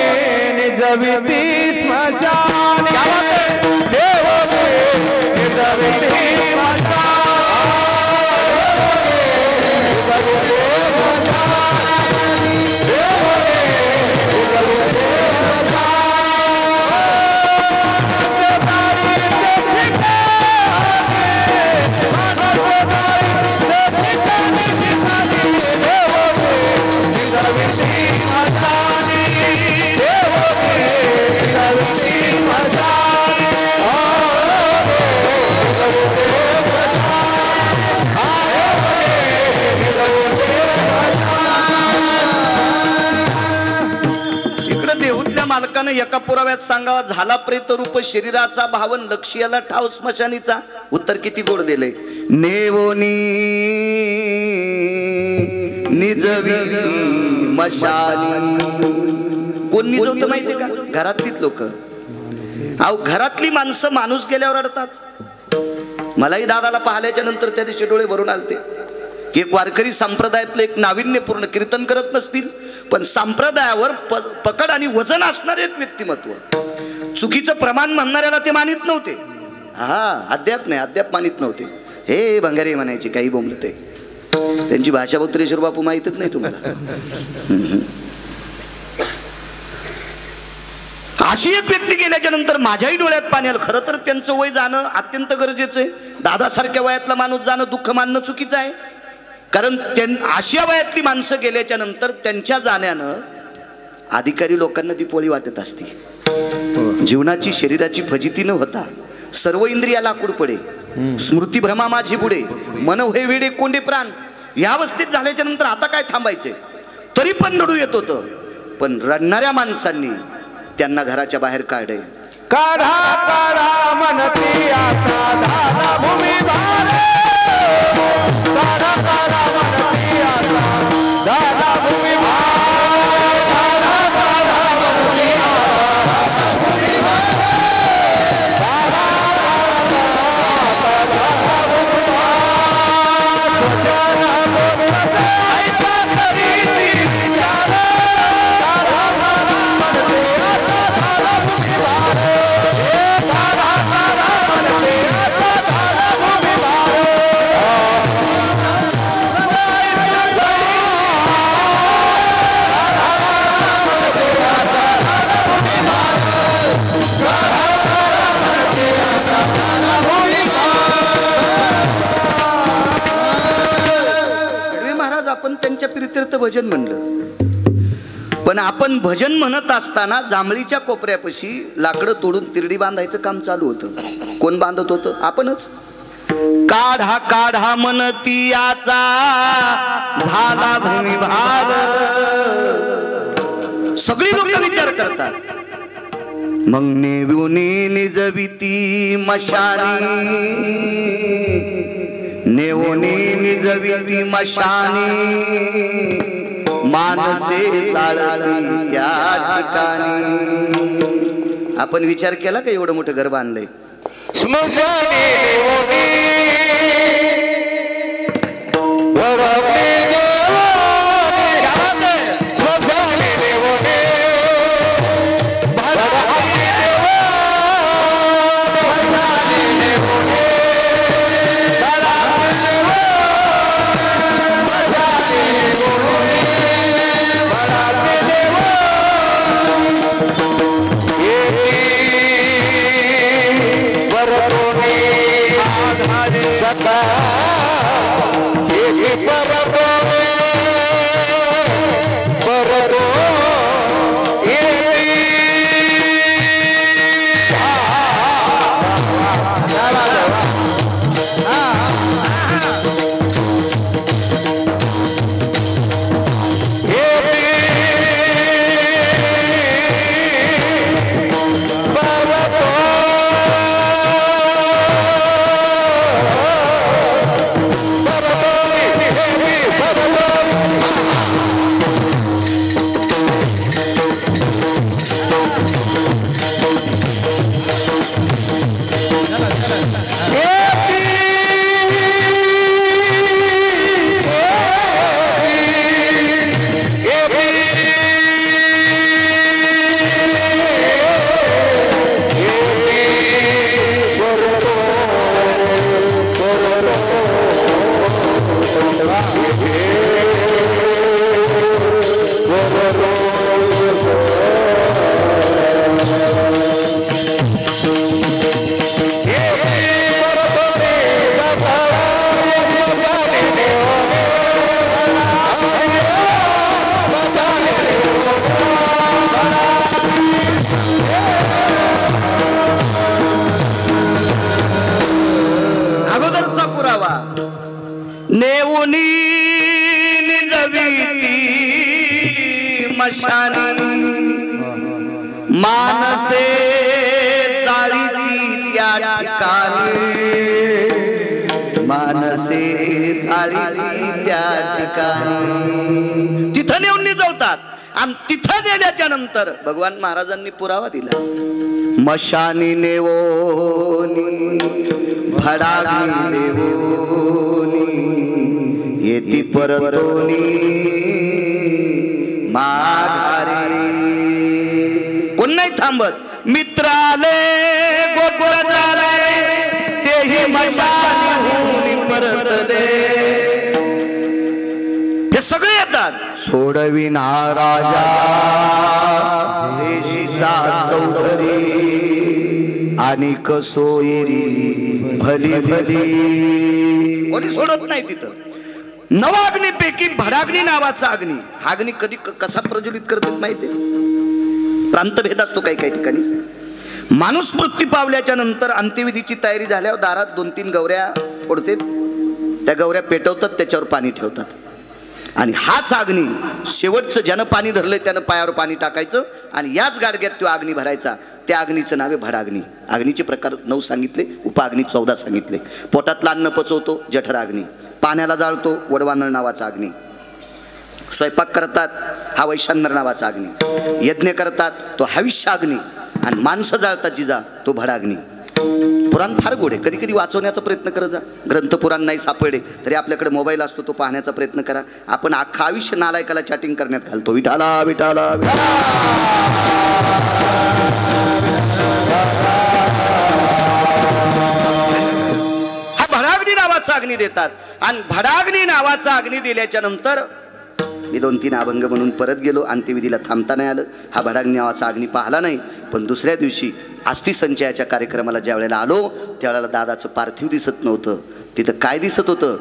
निजविती स्मशान देवने निजविती मालकाने एका पुराव्यात सांगावा, झाला प्रेत रूप शरीराचा भावन लक्ष्याला ठाव स्मशानीचा. उत्तर किती गोड दिले. नेवोनी निजविती मशानी. कोण निजवतं माहितीये का? घरातलीच लोक. अहो घरातली माणसं माणूस गेल्यावर रडतात. मलाही दादाला पाहिल्याच्या नंतर त्या दिवशी डोळे भरून आलते की एक वारकरी संप्रदायातलं एक नाविन्यपूर्ण कीर्तन करत नसतील, पण संप्रदायावर पकड आणि वजन असणारे एक व्यक्तिमत्व. चुकीचं प्रमाण म्हणणाऱ्याला ते मानित नव्हते. अद्याप मानित नव्हते. हे भंगारी म्हणायचे, काही बोंबलते. त्यांची भाषा बत्रेश्वर बापू माहितच नाही तुम्हाला. अशी एक व्यक्ती गेल्याच्या नंतर माझ्याही डोळ्यात पाणी आलं. खरं तर त्यांचं वय जाणं अत्यंत गरजेचं आहे. दादासारख्या वयातला माणूस जाणं दुःख मानणं चुकीचं आहे. कारण अशा वयातली माणसं गेल्याच्या नंतर त्यांच्या जाण्यानं अधिकारी लोकांना ती पोळी वाटत असते. जीवनाची शरीराची फजिती न होता सर्व इंद्रिया लाकूड पडे, स्मृती भ्रमा माझी पुढे, मन होय वेडे कोंडे प्राण. या अवस्थेत झाल्याच्या नंतर आता काय थांबायचे? तरी पण रडू येत होतं. पण रडणाऱ्या माणसांनी त्यांना घराच्या बाहेर काढे. काढा काढा मनती आता धारा भूमी भार. काढा काढा मनती आता धारा भूमी भार. काढा काढा मनती आता भूमी भार. काढा काढा भूमी भार. तुझ्या गोविंद ऐसा करीती विचार. काढा काढा मनती आता धारा भूमी भार. काढा काढा मनती आता धारा भूमी भार. महाराज आपण त्यांच्या प्रीत्यर्थ भजन म्हणलं, पण आपण भजन म्हणत असताना जांभळीच्या कोपऱ्यापाशी लाकडं तोडून तिरडी बांधायचं काम चालू होतं. कोण बांधत होतं? आपणच. काढा काढा मनतियाचा झाला भूमी भार. सगळी लोक विचार करतात. मग नेवुनी निजविती मशानी. नेवोनी निजविती मशानी मानसे चालती त्या ठिकाणी. आपण विचार केला का एवढं मोठं घर बांधलंय? स्मशानी नेवोनी नेवोनी निजविती मशानी मानसे चालिती त्या ठिकाणी. मानसे चालिती त्या ठिकाणी. तिथं नेऊन निजवतात आणि तिथं नेल्याच्या नंतर भगवान महाराजांनी पुरावा दिला. मशानी नेवोनी भडाग्नी देवोनी येती परतोनी माघारी. कोण नाही थांबत. मित्राले गोकुळ झाले तेही मशानी परतले. हे सगळे येतात. सोडविना राजा देशीचा चौधरी आणि कसोयरी भली भली. कोणी सोडत नाही तिथं. नवाग्नीपैकी भडाग्नी नावाचा अग्नी. हा अग्नी कधी कसा प्रज्वलित करतात माहितीये? प्रांतभेद असतो काही काही ठिकाणी. माणूस मृत्यू पावल्याच्या नंतर अंत्यविधीची तयारी झाल्यावर दारात 2-3 गवऱ्या फोडतात. त्या गवऱ्या पेटवतात, त्याच्यावर पाणी ठेवतात आणि हाच अग्नी शेवटचं ज्यानं पाणी धरलंय त्यानं पायावर पाणी टाकायचं आणि याच गाडग्यात तो अग्नी भरायचा. त्या अग्नीचं नाव आहे भडाग्नी. अग्नीचे प्रकार 9 सांगितले, उपाग्नी 14 सांगितले. पोटातलं अन्न पचवतो जठराग्नी. पाण्याला जाळतो वडवानळ नावाचा अग्नी. स्वयंपाक करतात हा वैशानर नावाचा अग्नी. यज्ञ करतात तो हविष्य अग्नी. आणि माणसं जाळतात जिजा तो भडाग्नी. पुराण फार गोड आहे. कधी कधी वाचवण्याचा प्रयत्न करत जा. ग्रंथ पुराण नाही सापडे तरी आपल्याकडे मोबाईल असतो, तो पाहण्याचा प्रयत्न करा. आपण अख्खा आयुष्य नालायकाला चॅटिंग करण्यात घालतो. विठाला विठाला हा भडाग्नी नावाचा अग्नी देतात. आणि भडाग्नी नावाचा अग्नी दिल्याच्या नंतर मी 2-3 अभंग म्हणून परत गेलो. अंत्यविधीला थांबता नाही आलं. हा भडाग्नी नावाचा अग्नी पाहला नाही. पण दुसऱ्या दिवशी अस्थि संचयाच्या कार्यक्रमाला ज्या वेळेला आलो त्यावेळेला दादाचं पार्थिव दिसत नव्हतं. तिथं काय दिसत होतं?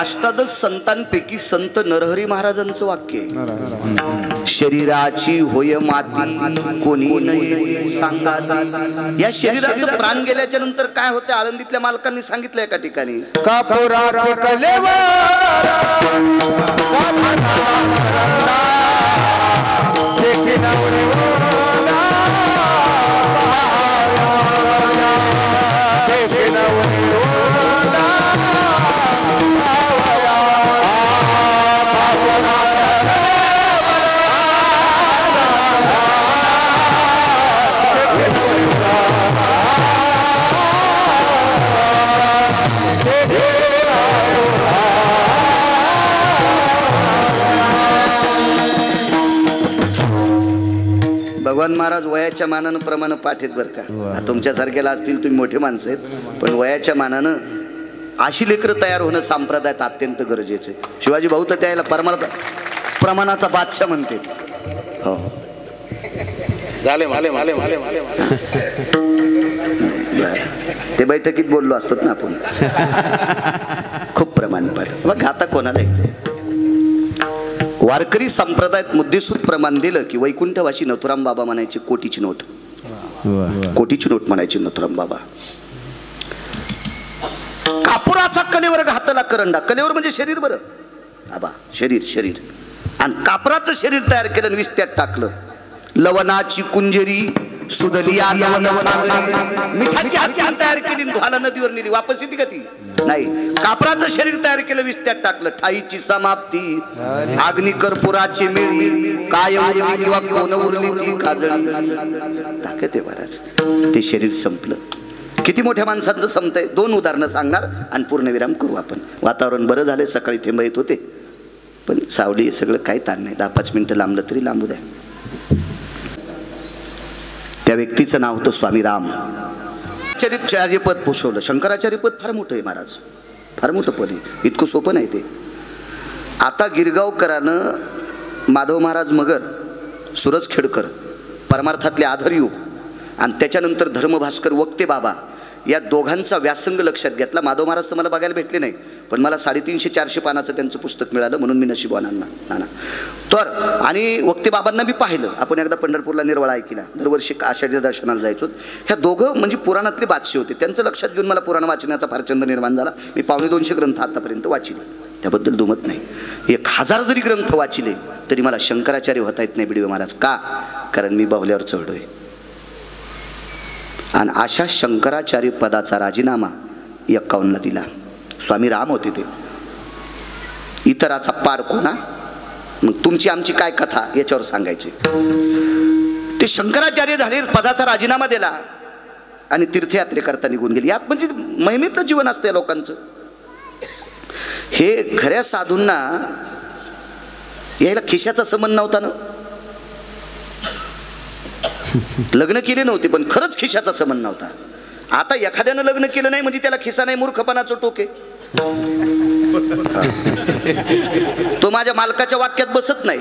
अष्टादश संतांपैकी संत नरहरी महाराजांचं वाक्य आहे, शरीराची होय माती कोणी नाही सांगा. या शरीराचं प्राण गेल्याच्या नंतर काय होते आळंदीतल्या मालकांनी सांगितलं एका ठिकाणी, कापुराचे कलेवर भगवान महाराज वयाच्या मानानं प्रमाण पाठ आहेत बरं का. तुमच्यासारख्याला असतील, तुम्ही मोठे माणसं आहेत, पण वयाच्या मानानं अशी लेकरं तयार होणं संप्रदायात अत्यंत गरजेचं आहे. शिवाजी भाऊ तर त्याला प्रमाणाचा बादशाह म्हणते. हो झाले ते बैठकीत बोललो असतात ना आपण. खूप प्रमाण पाठ मग आता कोणाला येते. वारकरी संप्रदायात मुद्देसूद प्रमाण दिलं की वैकुंठवासी नथुराम बाबा म्हणायचे, कोटीची नोट, कोटीची नोट म्हणायची नथुराम बाबा. कापुराचा कलेवर घातला करंडा, कलेवर म्हणजे शरीर बरं आबा, शरीर आणि कापराचं शरीर तयार केलं आणि विस्त्यात टाकलं. लवणाची कुंजेरी सुदली मिठाची आचरण तयार केली, धुवाला नदीवर नेली, वापस येते का ती नाही. कापराचं शरीर तयार केलं, विस्त्यात टाकलं. ठाईची समाप्ती, अग्नी कर्पुराची मिळी, काय उरली किंवा कोण उरली ती काजळी. ताकद आहे महाराज, ते शरीर संपलं. किती मोठ्या माणसांचं संपतंय. 2 उदाहरणं सांगणार आणि पूर्णविराम करू आपण. वातावरण बरं झालंय, सकाळी थेंब येत होते, पण सावली सगळं काही ताण नाही. 10-5 मिनिटं लांबलं तरी लांबू द्या. त्या व्यक्तीचं नाव होतं स्वामी राम. आचार्यपद पोषवलं. शंकराचार्यपद फार मोठं आहे महाराज, फार मोठं पद आहे, इतकं सोपं नाही ते. आता गिरगावकरानं माधव महाराज मगर, सूरज खेडकर, परमार्थातले आधारयुग आणि त्याच्यानंतर धर्मभास्कर वक्ते बाबा या दोघांचा व्यासंग लक्षात घेतला. माधव महाराज तर मला बघायला भेटले नाही, पण मला 350-400 पानाचं त्यांचं पुस्तक मिळालं, म्हणून मी नशिबवान नाना. तर आणि वक्ते बाबांना मी पाहिलं. आपण एकदा पंढरपूरला निर्वाळा ऐकला, दरवर्षी आषाढी दर्शनाला जायचो. ह्या दोघं म्हणजे पुराणातले बादशाह होते. त्यांचं लक्षात घेऊन मला पुराण वाचण्याचा फार छंद निर्माण झाला. मी 250 ग्रंथ आतापर्यंत वाचिले, त्याबद्दल दुमत नाही. 1000 जरी ग्रंथ वाचिले तरी मला शंकराचार्य होता येत नाही बिडवे महाराज. का? कारण मी बाहुल्यावर चढलोय. आणि अशा शंकराचार्य पदाचा राजीनामा 51ला दिला. स्वामी राम होते ते. इतराचा पाड कोणा. मग तुमची आमची काय कथा याच्यावर सांगायचे. ते शंकराचार्य झाले, पदाचा राजीनामा दिला आणि तीर्थयात्रेकरता निघून गेले. यात म्हणजे महिमेतलं जीवन असतं या लोकांचं. हे खऱ्या साधूंना यायला खिशाचा संबंध नव्हता ना. लग्न केले नव्हते पण खरंच खिशाचा संबंध नव्हता. आता एखाद्यानं लग्न केलं नाही म्हणजे त्याला खिसा नाही, मूर्खपणाचं टोके. तो माझ्या मालकाच्या वाक्यात बसत नाही.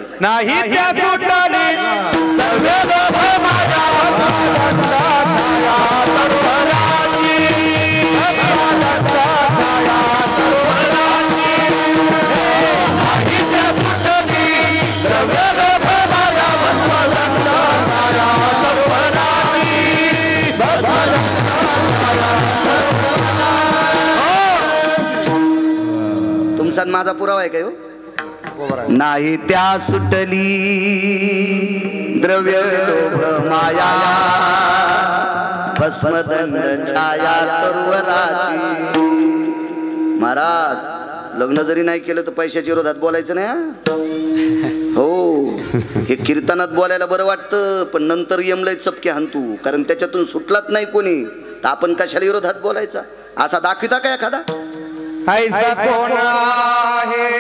तुमचा माझा पुरावा आहे काय हो. नाही त्या सुटली द्रव्य लोभ माया, भस्मदंड छाया तरुवराची. महाराज लग्न जरी नाही केलं तर पैशाच्या विरोधात बोलायचं नाही हो. हे कीर्तनात बोलायला बरं वाटतं, पण नंतर यमलय चपके हाणतू, कारण त्याच्यातून सुटलाच नाही कोणी, तर आपण कशाला विरोधात बोलायचा. असा दाखविता काय एखादा. ऐसा कोण आहे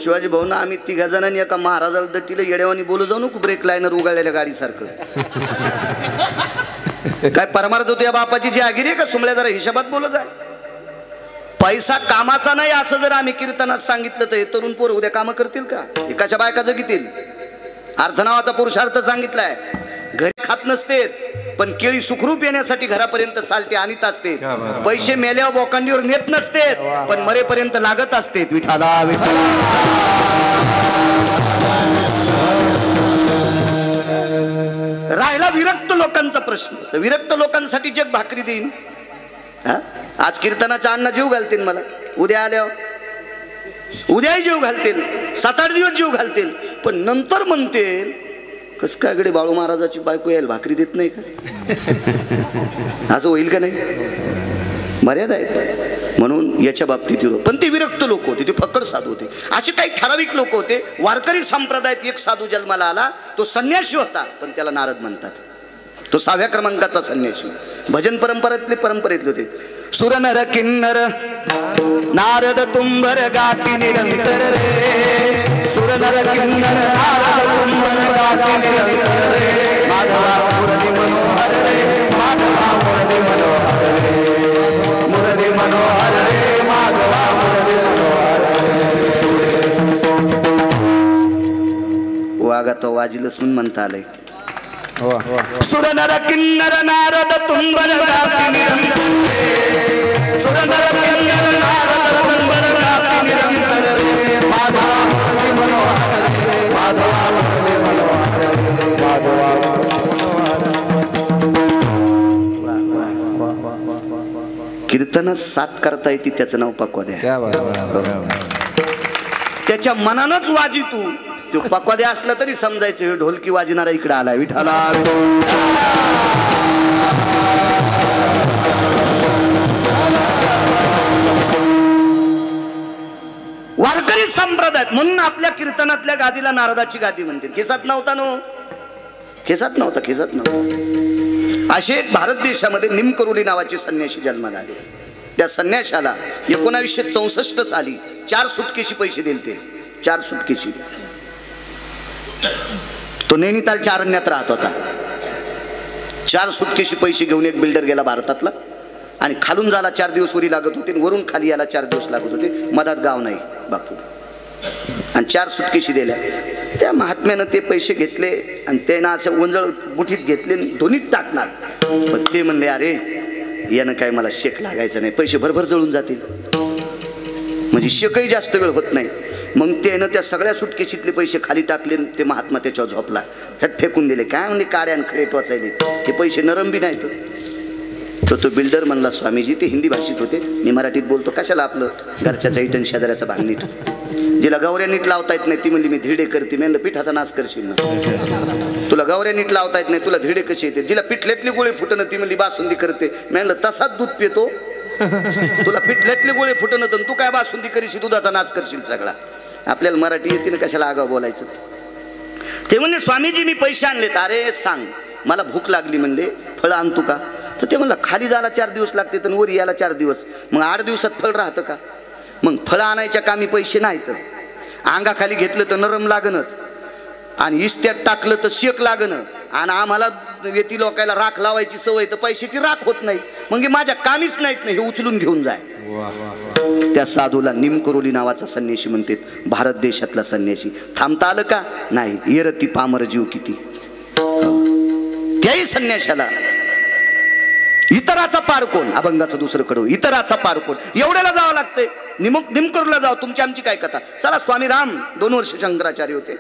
शिवाजी भाऊ ना आम्ही तिघा जणांनी एका महाराजाला दट्टीला येड्यावानी बोलू जाऊ नको ब्रेक लाईनर उगाळलेल्या गाडीसारखं. काय परमार्थ होतो या बापाची जहागीर आहे का? सुमल्या जरा हिशोबात बोलत आहे. पैसा कामाचा नाही असं जर आम्ही कीर्तनात सांगितलं तर हे तरुण पोर उद्या कामं करतील का? एकाच्या बायका जगतील. अर्थ नावाचा पुरुषार्थ सांगितलाय. घरी खात नसते पण केळी सुखरूप येण्यासाठी घरापर्यंत सालटे आणीत असते. पैसे मेल्यावर बोकांडीवर नेत नसते पण मरेपर्यंत लागत असते. विठाला विठाला. राहिला विरक्त लोकांचा प्रश्न. तर विरक्त लोकांसाठी जग भाकरी देईन. आज कीर्तनाचा अण्णा जीव घालतील मला, उद्या आल्यावर उद्याही जीव घालतील, 7-8 दिवस जीव घालतील, पण नंतर म्हणतील कस काय गडे बाळू महाराजाची बायको यायला भाकरी देत नाही का? असं होईल का नाही? मर्यादा आहे. म्हणून याच्या बाबतीत पण ते विरक्त लोक होते, ते फक्कड साधू होते. असे काही ठराविक लोक होते. वारकरी संप्रदायात एक साधू जन्माला आला, तो संन्यासी होता पण त्याला नारद म्हणतात. तो 6व्या क्रमांकाचा संन्यासी. भजन परंपरेतले होते. सुर नर किन्नर नारद तुंबर गाती निरंतर रे. सुर नर किन्नर नारद तुंबर गाती निरंतर रे. माधवा मुरली मनोहर रे. माधवा मुरली मनोहर रे. मुरली मनोहर रे. माधवा मुरली मनोहर रे. वागा तो वाजिलच म्हणून म्हणता आलंय. सुर नर किन्नर नारद तुंबर गाती निरंतर रे. सुर नर किन्नर नारद तुंबर गाती निरंतर रे. माधवा मुरली मनोहर रे. माधवा मुरली मनोहर रे. माधवा कीर्तनात साथ करता येते त्याचं नाव पक्वाद्या. त्याच्या मनानच वाजी तू तो पक्वाद्या असला तरी समजायचं ढोलकी वाजणारा इकडे आला. विठाला. वारकरी संप्रदायात म्हणून आपल्या कीर्तनातल्या गादीला नारदाची गादी म्हणतील. केसात नव्हता नो, केसात नव्हता. असे भारत देशामध्ये निमकरुली नावाचे संन्यासी जन्माला आले. त्या संन्याशाला 1964 साली 4 सुटकेशी पैसे दिले. 4 सुटकेशी. तो नैनितालच्या अरण्यात राहत होता. 4 सुटकेशी पैसे घेऊन एक बिल्डर गेला भारतातला आणि खालून जायला 4 दिवस वरी लागत होते, वरून खाली यायला 4 दिवस लागत होते. मधात गाव नाही बापू. आणि 4 सुटकेशी दिल्या. त्या महात्म्यानं ते पैसे घेतले आणि त्यानं असं वंजळ मुठीत घेतले, दोन्हीत टाकणार. पण ते म्हणले अरे यानं काय मला शेक लागायचं नाही, पैसे भरभर जळून जातील, म्हणजे शेकही जास्त वेळ होत नाही. मग त्यानं त्या सगळ्या सुटकेशीतले पैसे खाली टाकले. ते महात्मा त्याच्यावर झोपला, झट फेकून दिले. काय म्हणजे काड्या आणि खडे टोचायले, हे पैसे नरम बी नाहीत. तो बिल्डर म्हणला स्वामीजी, ते हिंदी भाषेत होते, मी मराठीत बोलतो, कशाला आपलं घरच्याचा इटन शेजाऱ्याचा भाग नीट. जिला गौऱ्या नीट लावता येत नाही ती म्हणली मी धिरडे करते. म्हणलं पिठाचा नाश करशील ना, तुला गौऱ्या नीट लावता येत नाही, तुला धिरडे कशी येते. जिला पिठल्यातली गोळे फुटणं ती म्हणली बासुंदी करते. म्हणलं तसाच दूध पितो, तुला पिठल्यातले गोळे फुटणं तर तू काय बासुंदी करशील, दुधाचा नाश करशील सगळा. आपल्याला मराठी येते ना, कशाला आगाव बोलायचं. ते म्हणले स्वामीजी मी पैसे आणलेत. अरे सांग मला भूक लागली. म्हणले फळ आणतो का? तर ते म्हणलं खाली जायला 4 दिवस लागते तर वर यायला 4 दिवस, मग 8 दिवसात फळ राहतं का? मग फळं आणायच्या कामी पैसे नाहीत. अंगाखाली घेतलं तर नरम लागणं आणि इस्त्यात टाकलं तर शेक लागणं. आणि आम्हाला येती लोकायला राख लावायची सवय, तर पैशाची राख होत नाही. मग माझ्या कामीच नाहीत ना, हे उचलून घेऊन जाय. त्या साधूला निमकरोली नावाचा संन्यासी म्हणतात. भारत देशातला संन्यासी. थांबता आलं का? नाही. येरती पामर जीव किती. त्याही संन्याशाला इतराचा पार कोण, अभंगाचं दुसरं कडव, इतराचा पार कोण, एवढ्याला जावं लागतंय. निमकरूला जावं. तुमची आमची काय कथा. चला स्वामी राम 2 वर्ष शंकराचार्य होते.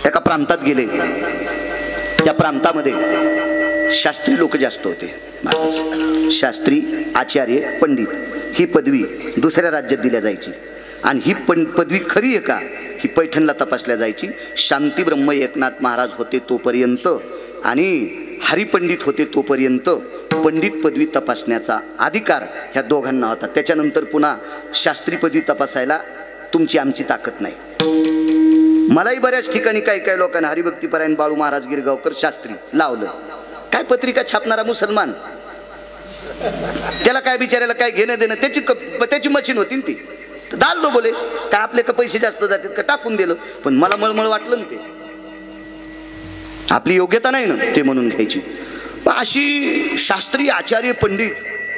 एका प्रांतात गेले. त्या प्रांतामध्ये शास्त्री लोक जास्त होते. शास्त्री, आचार्य, पंडित ही पदवी दुसऱ्या राज्यात दिल्या जायची. आणि ही पदवी खरी आहे का ही पैठणला तपासल्या जायची. शांती ब्रह्म एकनाथ महाराज होते तोपर्यंत आणि हरिपंडित होते तोपर्यंत पंडित पदवी तपासण्याचा अधिकार ह्या दोघांना होता. त्याच्यानंतर पुन्हा शास्त्री पदवी तपासायला तुमची आमची ताकद नाही. मलाही बऱ्याच ठिकाणी काही लोकांना हरिभक्तीपरायण बाळू महाराज गिरगावकर शास्त्री लावलं. काय पत्रिका छापणारा मुसलमान, त्याला काय बिचारायला काय घेणं देणं, त्याची मशीन होती ना ती. दाल दो बोले काय आपले का पैसे जास्त जातात का, टाकून दिलं. पण मला मळमळ वाटलं ना, ते आपली योग्यता नाही ना ते म्हणून घ्यायची. अशी शास्त्रीय आचार्य पंडित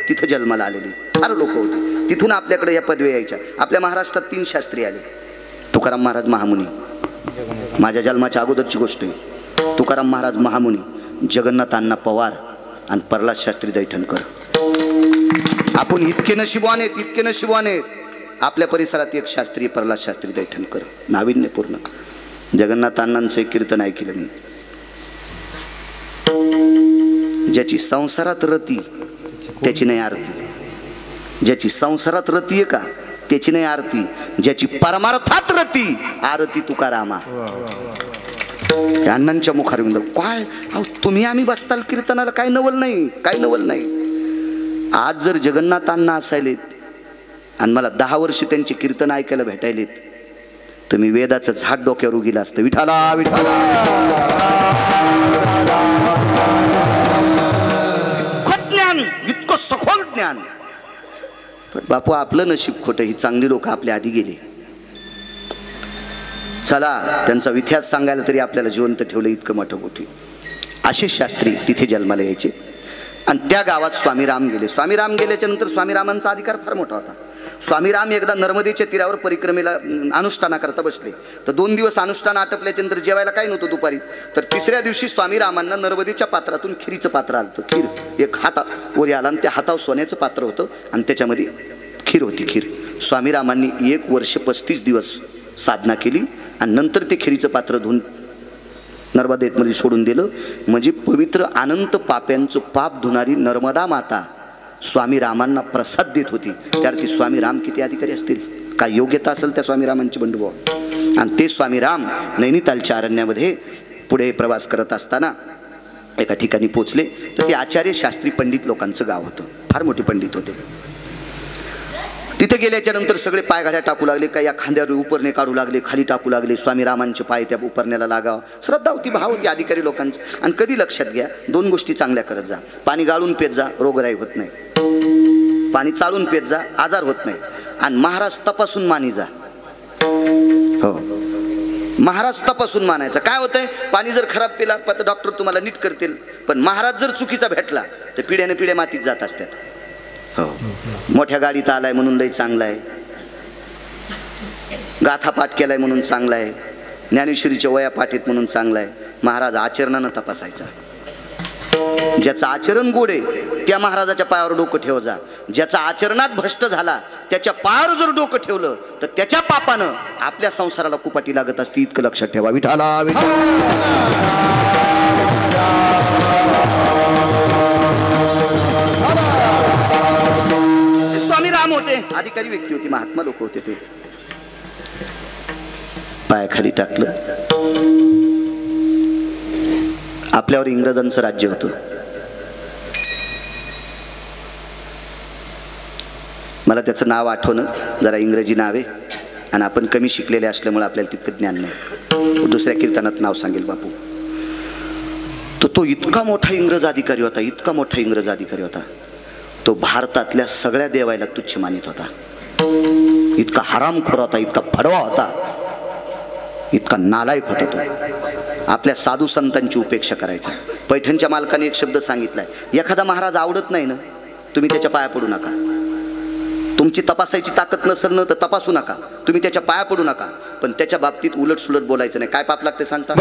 तिथं जन्माला आलेली फार लोक होते. तिथून आपल्याकडे या पदव्या यायच्या. आपल्या महाराष्ट्रात 3 शास्त्री आले. तुकाराम महाराज महामुनी, माझ्या जन्माच्या अगोदरची गोष्ट आहे. तुकाराम महाराज महामुनी, जगन्नाथ अण्णा पवार आणि प्रल्हाद शास्त्री दैठणकर. आपण इतके नशिबवान आहेत, इतके नशिबवान आहेत. आपल्या परिसरात एक शास्त्री प्रल्हाद शास्त्री दैठणकर, नाविन्यपूर्ण. जगन्नाथ अण्णांचं एक कीर्तन ऐकलं मी. ज्याची संसारात रती त्याची नाही आरती, ज्याची संसारात रती आहे का त्याची नाही आरती, ज्याची परमार्थात रती आरती तुकारामा. अण्णांच्या मुखार काय तुम्ही आम्ही बसताल कीर्तनाला, काय नवल नाही, काय नवल नाही. आज जर जगन्नाथ अण्णा असायलेत आणि मला 10 वर्ष त्यांचे कीर्तन ऐकायला भेटायलेत तर मी वेदाचं झाड डोक्यावर उगीला असतं. विठाला विठाला. ज्ञान, इतकं सखोल ज्ञान. पण बापू आपलं नशीब खोटं, ही चांगली लोक आपल्या आधी गेली. चला त्यांचा इतिहास सांगायला तरी आपल्याला जिवंत ठेवलं, इतकं मोठं गोष्टी. असे शास्त्री तिथे जन्माला यायचे. आणि त्या गावात स्वामीराम गेले. स्वामीराम गेल्याच्या नंतर स्वामीरामांचा अधिकार फार मोठा होता. स्वामीराम एकदा नर्मदेच्या तीरावर परिक्रमेला अनुष्ठानाकरता बसले. तर 2 दिवस अनुष्ठान आटपल्याच्या नंतर जेवायला काय नव्हतं दुपारी. तर 3ऱ्या दिवशी स्वामीरामांना नर्मदेच्या पात्रातून खिरीचं पात्र आलं. खीर एक हाता वर आला आणि त्या हातावर सोन्याचं पात्र होतं आणि त्याच्यामध्ये खीर होती. खीर स्वामीरामांनी 1 वर्ष 35 दिवस साधना केली आणि नंतर ते खिरीचं पात्र धुवून नर्मदेमध्ये सोडून दिलं. म्हणजे पवित्र अनंत पाप्यांचं पाप धुणारी नर्मदा माता स्वामीरामांना प्रसाद देत होती. त्यावरती स्वामीराम किती अधिकारी असतील, काय योग्यता असेल त्या स्वामीरामांची बंधुभाव. आणि ते स्वामीराम नैनितालच्या अरण्यामध्ये पुढे प्रवास करत असताना एका ठिकाणी पोचले. तर ते आचार्य शास्त्री पंडित लोकांचं गाव होतं. फार मोठे पंडित होते. तिथे गेल्याच्या नंतर सगळे पायघाड्या टाकू लागले. काही या खांद्यावर उपरणे काढू लागले, खाली टाकू लागले. स्वामीरामांचे पाय त्या उपरण्याला लागावं. श्रद्धा होती, भाव होती अधिकारी लोकांचं. आणि कधी लक्षात घ्या, 2 गोष्टी चांगल्या करत जा. पाणी गाळून पेत जा, रोगराई होत नाही. पाणी चाळून पेत जा, आजार होत नाही. आणि महाराज तपासून मानी जा. हो, महाराज तपासून मानायचा. काय होतंय, पाणी जर खराब पिला तर डॉक्टर तुम्हाला नीट करतील. पण महाराज जर चुकीचा भेटला तर पिढ्याने पिढ्या मातीत जात असतात. हो, मोठ्या गाडीत आलाय म्हणून लई चांगला आहे, गाथा पाठ केलाय म्हणून चांगला आहे, ज्ञानेश्वरीच्या वया पाठीत म्हणून चांगला आहे. महाराज आचरणानं तपासायचा. ज्याचं आचरण गोड आहे त्या महाराजाच्या पायावर डोकं ठेव जा. ज्याचा आचरणात भ्रष्ट झाला त्याच्या पायावर जर डोकं ठेवलं तर त्याच्या पापानं आपल्या संसाराला कुपाटी लागत असते. इतकं लक्षात ठेवा. विठाला स्वामीराम होते, अधिकारी व्यक्ती होती, महात्मा लोक होते. ते पायाखाली टाकलं. आपल्यावर इंग्रजांचं राज्य होतं. मला त्याचं नाव आठवणं, जरा इंग्रजी नाव आहे आणि आपण कमी शिकलेले असल्यामुळे आपल्याला तितकं ज्ञान नाही. दुसऱ्या कीर्तनात नाव सांगेल बापू. तो इतका मोठा इंग्रज अधिकारी होता, इतका मोठा इंग्रज अधिकारी होता. तो भारतातल्या सगळ्या देवायला तुच्छ मानित होता. इतका हरामखोर होता, इतका फडवा होता, इतका नालायक होता. तो आपल्या साधू संतांची उपेक्षा करायचा. पैठणच्या मालकाने एक शब्द सांगितलाय, एखादा महाराज आवडत नाही ना, तुम्ही त्याच्या पाया पडू नका. तुमची तपासायची ताकद नसेल ना तर तपासू नका, तुम्ही त्याच्या पाया पडू नका. पण त्याच्या बाबतीत उलट सुलट बोलायचं नाही. काय पाप लागते सांगता.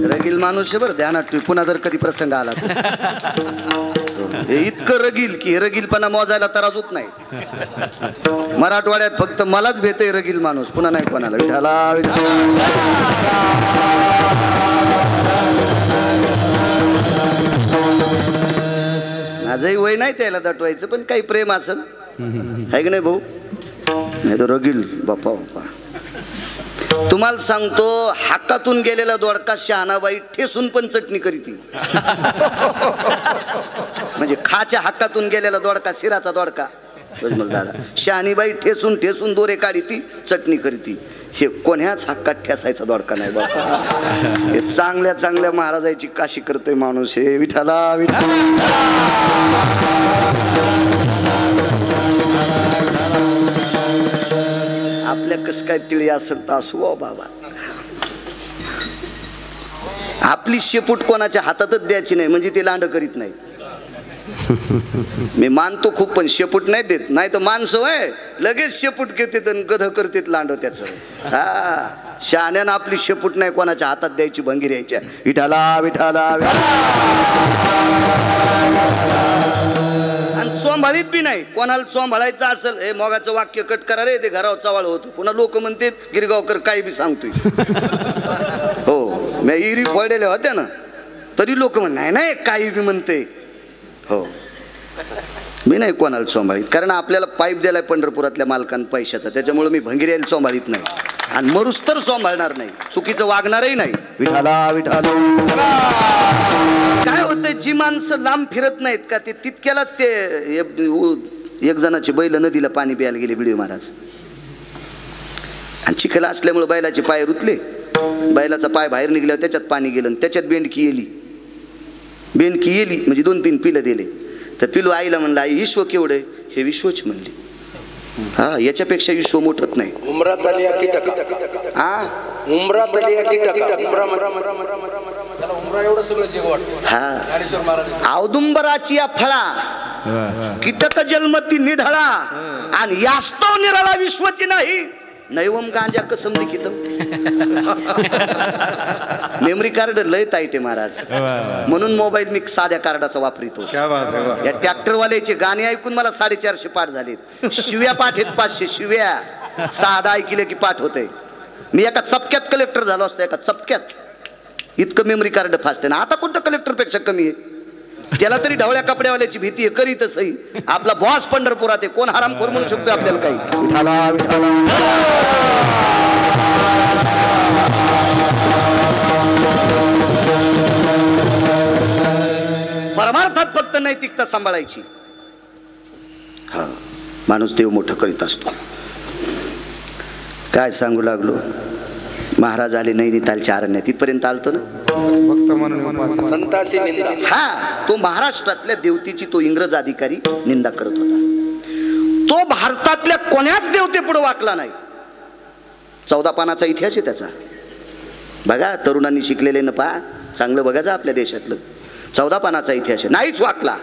रगील माणूस आहे बरं, ध्यानात ठेव. पुन्हा जर कधी प्रसंग आला तर. हे इतकं रगील की हे रगीलपणा मोजायला तराज होत नाही. मराठवाड्यात फक्त मलाच भेटय रगील माणूस, पुन्हा नाही कोणाला. विठाला माझंही वय नाही त्याला दटवायचं, पण काही प्रेम असेल आहे की नाही भाऊ. नाही तर रगील बाप्पा बाप्पा. तुम्हाला सांगतो, हाकातून गेलेला दोडका शहाणाबाई ठेसून पण चटणी करीती. म्हणजे खाच्या हाकातून गेलेला दोडका, शिराचा दोडका दादा, शहाणीबाई ठेसून ठेसून दोरे काढीती, चटणी करीती. हे कोण्याच हक्कात ठेसायचा दोडका नाही बाबा. हे चांगल्या चांगल्या महाराजाची काशी करतोय माणूस. हे विठाला विठाला. आपल्या कस काय तिळी असेल तर असू बाबा. आपली शेपूट कोणाच्या हातातच द्यायची नाही, म्हणजे ते लांड करीत नाही. मी मानतो खूप, पण शेपूट नाही देत. नाही तर माणसं आहे लगेच शेपूट घेतात आणि गध करतात लांड त्याचं. हा, शहाण्यानं आपली शेपूट नाही कोणाच्या हातात द्यायची, भंगी द्यायच्या. विठाला विठाला. आणि चोंभाळीत बी नाही. कोणाला चोंभाळायचं असेल, हे मोगाचं वाक्य कट करा रे, ते घरावर चवाळ होतं. पुन्हा लोक म्हणतात गिरगावकर काही बी सांगतोय. हो, मी इरी फोडलेल्या होत्या ना, तरी लोक म्हण नाही नाही काही बी म्हणते. हो, मी नाही कोणाला चोंभाळीत, कारण आपल्याला पाईप द्यायला पंढरपुरातल्या मालकांना पैशाचा. त्याच्यामुळे मी भंगिऱ्याला चोंभाळीत नाही, आणि मरुस तर चोंभाळणार नाही, चुकीचं वागणारही नाही. विठाला विठाला. काय होतंय, जी माणसं लांब फिरत नाहीत का, ते तितक्यालाच ते एक जणाचे बैल नदीला पाणी प्यायला गेले बिडे महाराज, आणि चिखल असल्यामुळे बैलाचे पाय रुतले. बैलाचा पाय बाहेर निघल्यावर त्याच्यात पाणी गेलं, आणि त्याच्यात बेंडकी येली. बेंडकी येली म्हणजे 2-3 पिलं दिले. तर पिलू आईला म्हणलं, आई विश्व केवढं आहे? हे विश्वच म्हणली. हा, याच्यापेक्षा विश्व मोठत नाही. उमरात आली कीटका. हा, उमरात आली कीटका. उमरा एवढं सगळं जग वाटतं. हा, औदुंबराची या फळा, कीटक जन्मती निढळा, आणि यास्तव निराळा विश्वची नाही. नैवम गांजा कसम लिखितम. मेमरी कार्ड लय टाईट आहे महाराज, म्हणून मोबाईल मी साध्या कार्डाचा वापरतो. या ट्रॅक्टरवाल्याचे गाणे ऐकून मला 450 पाठ झालेत. शिव्या पाठ आहेत 500 शिव्या. साधा ऐकले की पाठ होते. मी एका चपक्यात कलेक्टर झालो असतो, एका चपक्यात. इतकं मेमरी कार्ड फास्ट आहे ना. आता कोणतं कलेक्टर पेक्षा कमी आहे? त्याला तरी ढवळ्या कपड्यावाल्याची भीती आहे, करीत सही. आपला बॉस पंढरपुरात आहे, कोण हरामखोर म्हणू शकतो आपल्याला काही? विठाला विठाला. परमार्थात फक्त नैतिकता सांभाळायची. हा, माणूस देव मोठं करीत असतो. काय सांगू लागलो, महाराज आले नैनितालच्या अरण्यात, तिथपर्यंत आलतो ना. हा, तो महाराष्ट्रातल्या देवतेची तो इंग्रज अधिकारी निंदा करत होता. तो भारतातल्या कोण्याच देवते पुढे वाकला नाही. 14 पानाचा इतिहास आहे त्याचा. बघा, तरुणांनी शिकलेले न पहा, चांगलं बघायचं आपल्या देशातलं. 14 पानाचा इतिहास आहे, नाहीच वाकला.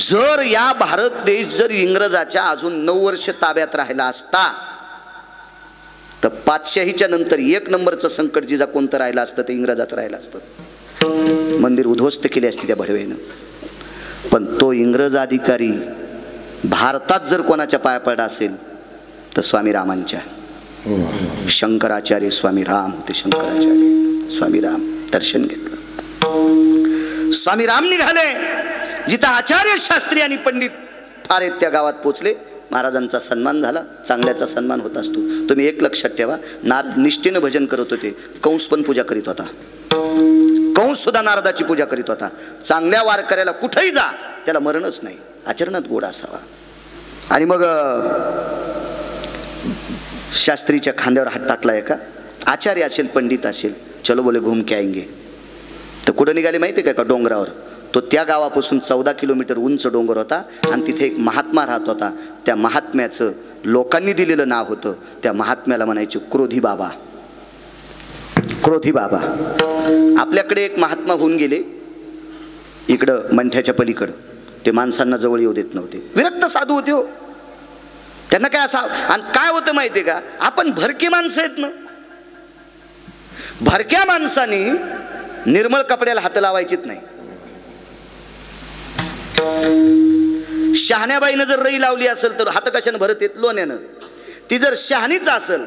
जर या भारत देश जर इंग्रजाच्या अजून 9 वर्ष ताब्यात राहिला असता, तर पातशाहीच्या नंतर 1 नंबरचं संकट जिजा कोणतं राहिलं असतं, ते इंग्रजाचं राहिलं असतं. मंदिर उद्ध्वस्त केली असती त्या भडव्यानं. पण तो इंग्रज अधिकारी भारतात जर कोणाच्या पाया पडला असेल तर स्वामी रामांच्या. शंकराचार्य स्वामी राम होते. शंकराचार्य स्वामी राम दर्शन घेतलं. स्वामी राम निघाले जिथं आचार्य शास्त्री आणि पंडित फार आहेत त्या गावात पोचले. महाराजांचा सन्मान झाला. चांगल्याचा सन्मान होत असतो. तुम्ही एक लक्षात ठेवा, नारद निष्ठेनं भजन करत होते. कंस पण पूजा करीत होता. कंस सुद्धा नारदाची पूजा करीत होता. चांगल्या वारकऱ्याला कुठेही जा, त्याला मरणच नाही, आचरणात गोड असावा. आणि मग शास्त्रीच्या खांद्यावर हात टाकला एका, आचार्य असेल, पंडित असेल, चलो बोले घूम के आएंगे. तर कुठं निघाले माहिती आहे का डोंगरावर. तो त्या गावापासून 14 किलोमीटर उंच डोंगर होता आणि तिथे एक महात्मा राहत होता. त्या महात्म्याचं लोकांनी दिलेलं नाव होतं. त्या महात्म्याला म्हणायचे क्रोधी बाबा. क्रोधी बाबा. आपल्याकडे एक महात्मा होऊन गेले इकडं मंठ्याच्या पलीकडं. ते माणसांना जवळ येऊ देत नव्हते. विरक्त साधू होते हो. त्यांना काय असं. आणि काय होतं माहितीये का, आपण भरके माणसं आहेत ना. भरक्या माणसाने निर्मळ कपड्याला हात लावायचेच नाही. शहाण्याबाईनं जर रई लावली असेल तर हात कशाने भरत येत, लोण्यानं. ती जर शहाणीच असेल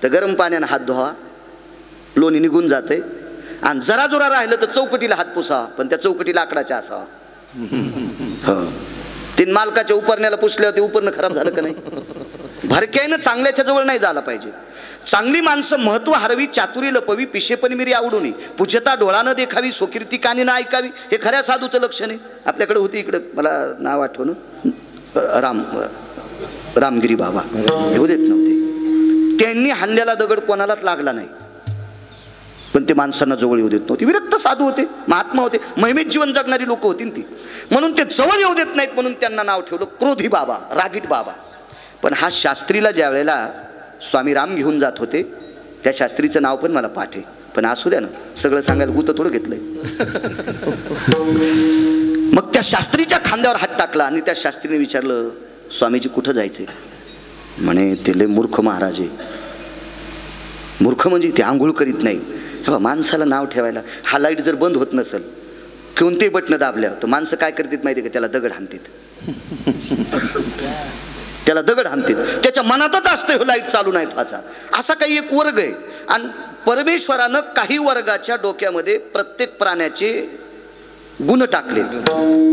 तर गरम पाण्यानं हात धुवा, लोणी निघून जाते. आणि जरा जोरा राहिलं तर चौकटीला हात पुसावा, पण त्या चौकटी लाकडाच्या असावा. तीन मालकाच्या उपरण्याला पुसल्यावर ते उपरणं खराब झालं का नाही. भरक्यानं चांगल्याच्या जवळ नाही झाला पाहिजे. चांगली माणसं महत्व हरवी, चातुरी लपवी, पिशेपणी मिरी आवडूनी, पूजता डोळा न देखावी, स्वकीर्ती कानी न ऐकावी. हे खऱ्या साधूचं लक्षण आहे. आपल्याकडे होती इकडं, मला नाव आठवण, रामगिरी बाबा. येऊ देत नव्हते. त्यांनी हाणलेला दगड कोणालाच लागला नाही, पण ते माणसांना जवळ येऊ देत नव्हते. विरक्त साधू होते, महात्मा होते, महिमेत जीवन जगणारी लोक होती ती. म्हणून ते जवळ येऊ देत नाहीत, म्हणून त्यांना नाव ठेवलं क्रोधी बाबा, रागीट बाबा. पण हा शास्त्रीला ज्या वेळेला स्वामी राम घेऊन जात होते, त्या शास्त्रीचं नाव पण मला पाठ आहे, पण असू द्या ना, सगळं सांगायला गुत थोडं घेतलंय. मग त्या शास्त्रीच्या खांद्यावर हात टाकला आणि त्या शास्त्रीने विचारलं, स्वामीजी कुठं जायचे. म्हणे ते लय मूर्ख महाराज आहे. मूर्ख म्हणजे ते आंघोळ करीत नाही. माणसाला नाव ठेवायला, हा लाईट जर बंद होत नसेल, कोणतेही बटणं दाबल्या तर माणसं काय करतात माहिती आहे का, त्याला दगड हाणतात. त्याला दगड हाणतात. त्याच्या मनातच असतं लाईट चालू नाही ठेवायचा. असा काही एक वर्ग आहे. आणि परमेश्वरानं काही वर्गाच्या डोक्यामध्ये प्रत्येक प्राण्याचे गुण टाकले.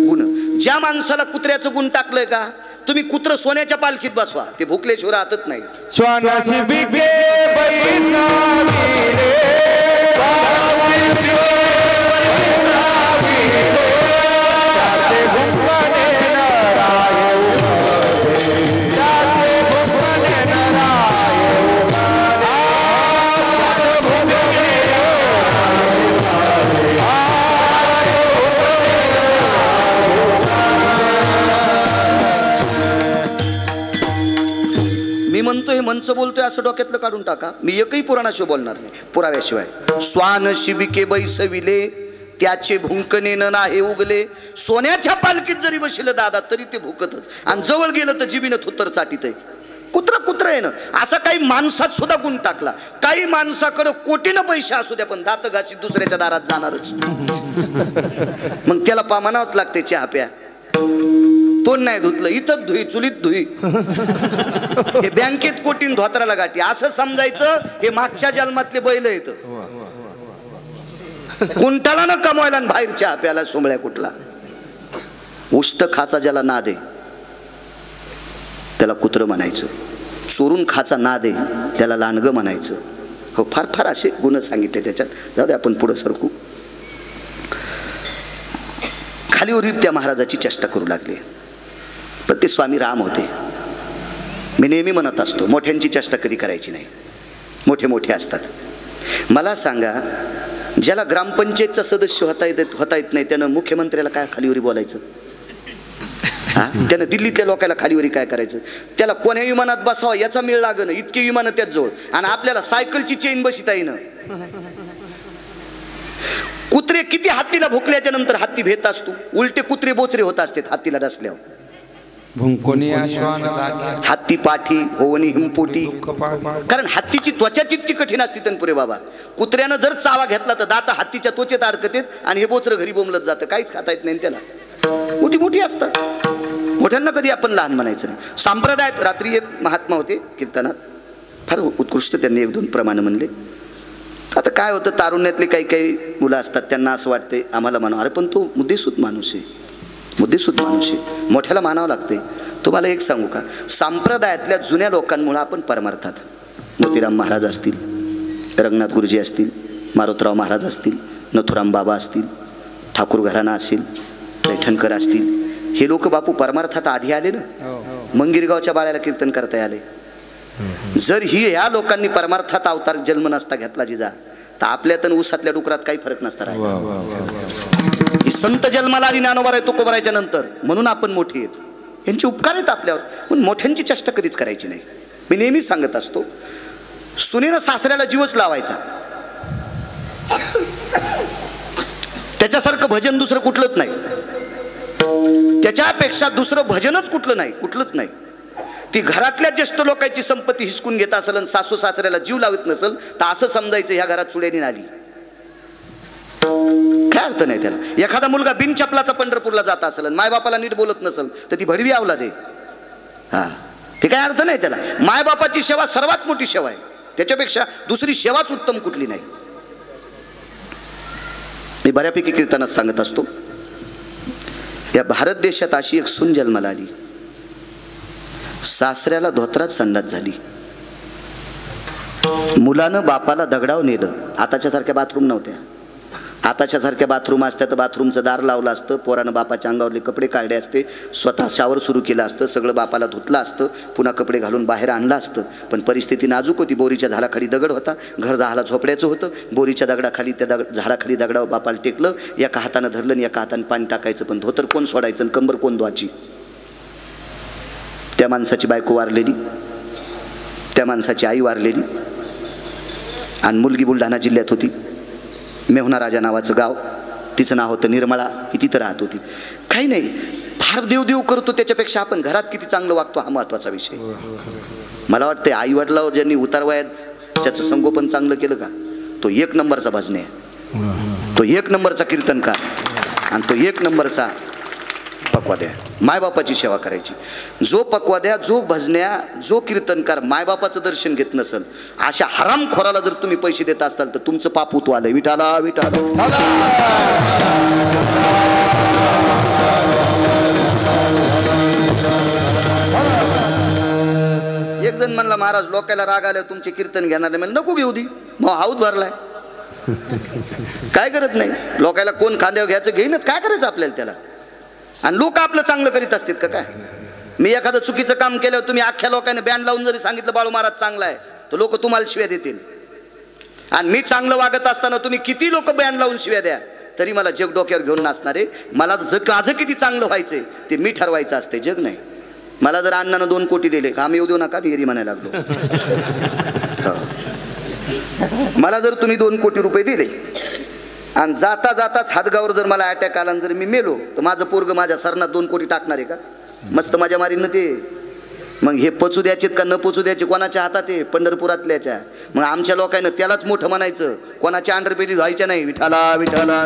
गुण. ज्या माणसाला कुत्र्याचं गुण टाकलंय का, तुम्ही कुत्र सोन्याच्या पालखीत बसवा, ते भुकल्याशिवाय राहतच नाही. मी म्हणतो हे मंच बोलतोय असं डोक्यातलं काढून टाका. मी एकही पुराणाशिवाय बोलणार नाही, पुराव्याशिवाय. स्वान शिबिके बैसविले, त्याचे भुंकणे न हे उगले. सोन्याच्या पालखीत जरी बसलं दादा तरी ते भुकतच, आणि जवळ गेलं तर जिबीनं थुत्तर चाटीत. कुत्र कुत्र आहे ना. असा काही माणसात सुद्धा गुण टाकला. काही माणसाकडे कोटीनं पैसे असू द्या, पण दात घाशी दुसऱ्याच्या दारात जाणारच. मग त्याला म्हणावंच लागते चहा प्या. तोंड नाही धुतलं, इथंच धुई, चुलीत धुई. हे बँकेत कोटीन धोत्राला गाठी असं समजायचं. हे मागच्या जन्मातले बैल येत. कुंटाला न कमवायला बाहेरच्या आपल्याला सोमळ्या कुठला. उष्ट खाचा ज्याला नाद आहे त्याला कुत्र म्हणायचं. चोरून खाचा नाद आहे त्याला लांडगं म्हणायचं. हो, फार फार असे गुण सांगितले त्याच्यात. जाऊ दे, आपण पुढे सरकू. खालीवर त्या महाराजाची चेष्टा करू लागले. पण ते स्वामी राम होते. मी नेहमी म्हणत असतो, मोठ्यांची चेष्टा कधी करायची नाही. मोठे मोठे असतात. मला सांगा, ज्याला ग्रामपंचायतचा सदस्य होता येत नाही त्यानं मुख्यमंत्र्याला काय खालीवरी बोलायचं. त्यानं दिल्लीतल्या लोकांना खालीवरी काय करायचं. त्याला कोण्या विमानात बसावं याचा मेळ लागणं, इतके विमानं त्याच जवळ, आणि आपल्याला सायकलची चेन बसिता येणं. कुत्रे किती हत्तीला भुकल्याच्या नंतर हत्ती भेट असतो, उलटे कुत्रे बोचरे होत असतात हत्तीला डसल्यावर. हत्ती पाठी होवनी हिमपोटी. कारण हत्तीची त्वचा जितकी कठीण असते तनपुरे बाबा, कुत्र्यानं जर चावा घेतला तर दाता हत्तीच्या त्वचेत अडकतात आणि हे बोचरं घरी बोंबलत जातं. काहीच खाता येत नाही त्याला. मोठी मोठी असतात. मोठ्यांना कधी आपण लहान म्हणायचं नाही. संप्रदायात रात्री एक महात्मा होते कीर्तनात, फार उत्कृष्ट त्यांनी 1-2 प्रमाण म्हणले. आता काय होतं, तारुण्यातले काही काही मुलं असतात, त्यांना असं वाटते आम्हाला म्हणावं. अरे पण तो मुद्देसूद माणूस आहे, मुद्देसूद माणूस आहे, मोठ्याला मानावं लागते. तुम्हाला एक सांगू का, संप्रदायातल्या जुन्या लोकांमुळे आपण परमार्थात, मोतीराम महाराज असतील, रंगनाथ गुरुजी असतील, मारुतराव महाराज असतील, नथुराम बाबा असतील, ठाकूर घराणा असेल, पैठणकर असतील, हे लोक बापू परमार्थात आधी आले ना. मंगिरगावच्या बाळ्याला कीर्तन करता आले. जर ही या लोकांनी परमार्थात अवतार जन्म नसता घेतला जिजा, तर आपल्यात आणि ऊसातल्या डुकरात काही फरक नसता राहिला. ही संत जन्माला आली ज्ञानोबा तुकोबारायच्या नंतर, म्हणून आपण मोठी आहेत. यांचे उपकार आहेत आपल्यावर, पण मोठ्यांची चेष्टा कधीच करायची नाही. मी नेहमी सांगत असतो, सुनेनं सासऱ्याला जीवच लावायचा. त्याच्यासारखं भजन दुसरं कुठलंच नाही, त्याच्यापेक्षा दुसरं भजनच कुठलं नाही, कुठलंच नाही. ती घरातल्या ज्येष्ठ लोकांची संपत्ती हिसकून घेत असेल आणि सासू सासऱ्याला जीव लावत नसेल, तर असं समजायचं ह्या घरात चुड्यानी आली. काय अर्थ नाही त्याला. एखादा मुलगा बिनचपलाचा पंढरपूरला जात असेल आणि मायबापाला नीट बोलत नसेल, तर ती भडवी आवला दे. हा, ते काय अर्थ नाही त्याला. मायबापाची सेवा सर्वात मोठी सेवा आहे, त्याच्यापेक्षा दुसरी सेवाच उत्तम कुठली नाही. मी बऱ्यापैकी कीर्तनात सांगत असतो, या भारत देशात अशी एक सून जन्माला आली, सासऱ्याला धोत्रात संडास झाली, मुलानं बापाला दगडाव नेलं. आताच्या सारख्या बाथरूम नव्हत्या. आताच्या सारख्या बाथरूम असत्या तर बाथरूमचं दार लावलं असतं, पोरानं बापाच्या अंगावरले कपडे काढले असते, स्वतः शावर सुरू केलं असतं, सगळं बापाला धुतलं असतं, पुन्हा कपडे घालून बाहेर आणलं असतं. पण परिस्थिती नाजूक होती. बोरीच्या झाडाखाली दगड होता, घर दहाला झोपड्याचं होतं. बोरीच्या दगडाखाली त्या झाडाखाली दगडावर बापाला टेकलं, एका हातानं धरलं आणि एका हातानं पाणी टाकायचं. पण धोतर कोण सोडायचं आणि कंबर कोण धुवायची. त्या माणसाची बायको वारलेली, त्या माणसाची आई वारलेली, आणि मुलगी बुलढाणा जिल्ह्यात होती, मेहुणा राजा नावाचं गाव, तिचं नाव होतं निर्मळा. ही तिथं राहत होती. काही नाही, फार देवदेव करतो त्याच्यापेक्षा आपण घरात किती चांगलं वागतो हा महत्वाचा विषय. मला वाटतं आई वडिलावर ज्यांनी उतारवयात त्याचं संगोपन चांगलं केलं का, तो एक नंबरचा भजने आहे, तो एक नंबरचा कीर्तनकार, आणि तो एक नंबरचा पक्वाद्या. मायबापाची सेवा करायची. जो पक्वाद्या, जो भजन्या, जो कीर्तनकार मायबापाचं दर्शन घेत नसेल, अशा हरामखोराला जर तुम्ही पैसे देत असाल तर तुमचं पाप उतू आलंय. विठाला विठाला. एक जण म्हणला, महाराज लोकायला राग आल्यावर तुमचे कीर्तन घेणार नाही. म्हणजे नको घेऊ दे, मग हाऊत भरलाय. काय करत नाही लोकायला, कोण खांद्यावर घ्यायचं घेईन, काय करायचं आपल्याला त्याला. आणि लोक आपलं चांगलं करीत असतात का काय. मी एखादं चुकीचं काम केल्यावर तुम्ही अख्ख्या लोकांना बँड लावून जरी सांगितलं बाळू महाराज चांगला आहे, तर लोक तुम्हाला शिव्या देतील. आणि मी चांगलं वागत असताना तुम्ही किती लोक बँड लावून शिव्या द्या, तरी मला जग डोक्यावर घेऊन नसणारे. मला माझं किती चांगलं व्हायचंय ते मी ठरवायचं असते, जग नाही. मला जर अण्णानं 2 कोटी दिले, काम येऊ देऊ नका, विहिरी म्हणायला लागलो. मला जर तुम्ही 2 कोटी रुपये दिले आणि जाता जाताच हातगावर जर मला अटॅक आला, जर मी मेलो, तर माझं पोरग माझ्या सरणात 2 कोटी टाकणार आहे का. मस्त माझ्या मारीनं ते. मग हे पचू द्यायचे का न पचू द्यायचे कोणाच्या हातात आहे, पंढरपुरातल्याच्या. मग आमच्या लोकांना त्यालाच मोठं म्हणायचं, कोणाच्या अंडरपेटी व्हायच्या नाही. विठाला विठाला.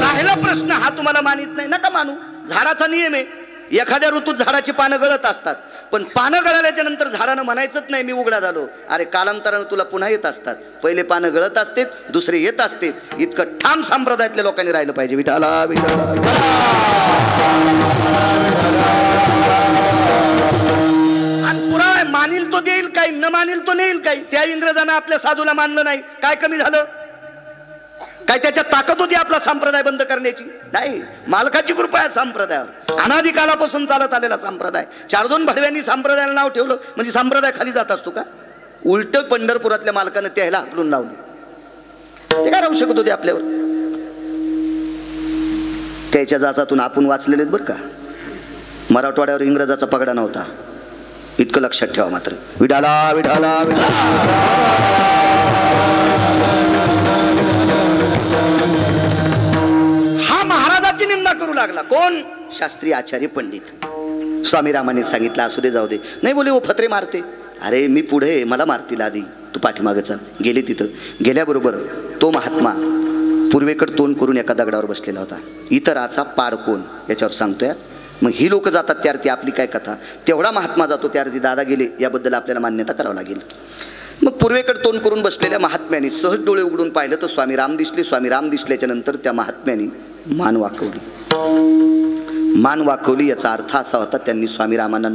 राहिला प्रश्न हा, तुम्हाला मानित नाही नका मानू. झाडाचा नियम आहे, एखाद्या ऋतूत झाडाची पानं गळत असतात, पण पानं गळाल्याच्या नंतर झाडानं म्हणायचंच नाही मी उघडा झालो. अरे कालांतरानं तुला पुन्हा येत असतात. पहिले पानं गळत असते, दुसरे येत असते. इतकं ठाम संप्रदायातल्या लोकांनी राहिलं पाहिजे. विठाला विठाला. आणि पुरावा मानील तो देईल काही, न मानील तो नेईल काही. त्या इंग्रजांना आपल्या साधूला मानलं नाही, काय कमी झालं काय. त्याच्यात ताकद होती आपला संप्रदाय बंद करण्याची? नाही. मालकाची कृपा आहे संप्रदायावर, अनादिकालापासून चालत आलेला संप्रदाय. 4-2 भडव्यांनी संप्रदायाला नाव ठेवलं म्हणजे संप्रदाय खाली जात असतो का. उलट पंढरपुरातल्या मालकानं त्याला हाकलून लावलं. ते काय राहू शकत होते आपल्यावर. त्याच्या जाचातून आपण वाचलेले बरं का. मराठवाड्यावर इंग्रजाचा पगडा नव्हता, इतकं लक्षात ठेवा मात्र. विठाला विठाला विठाला. हा महाराजाची निंदा करू लागला. कोण? शास्त्री आचार्य पंडित. स्वामी रामाने सांगितलं असू दे जाऊ दे. नाही बोले वो फत्रे मारते. अरे मी पुढे, मला मारतील आधी, तू पाठीमागे चाल. गेले तिथं. गेल्याबरोबर तो महात्मा पूर्वेकडे तोंड करून एका दगडावर बसलेला होता. इतराचा पाड कोण याच्यावर सांगतोय. मग ही लोक जातात त्यार्थी आपली काय कथा. तेवढा महात्मा जातो त्यार्थी दादा गेले, याबद्दल आपल्याला मान्यता करावं लागेल. मग पूर्वेकडे तोंड करून बसलेल्या महात्म्याने सहज डोळे उघडून पाहिलं तर स्वामी राम दिसले. स्वामी राम दिसल्याच्या नंतर त्या महात्म्याने मान वाकवली. मान वाकवली याचा अर्थ असा होता, त्यांनी स्वामी रामांना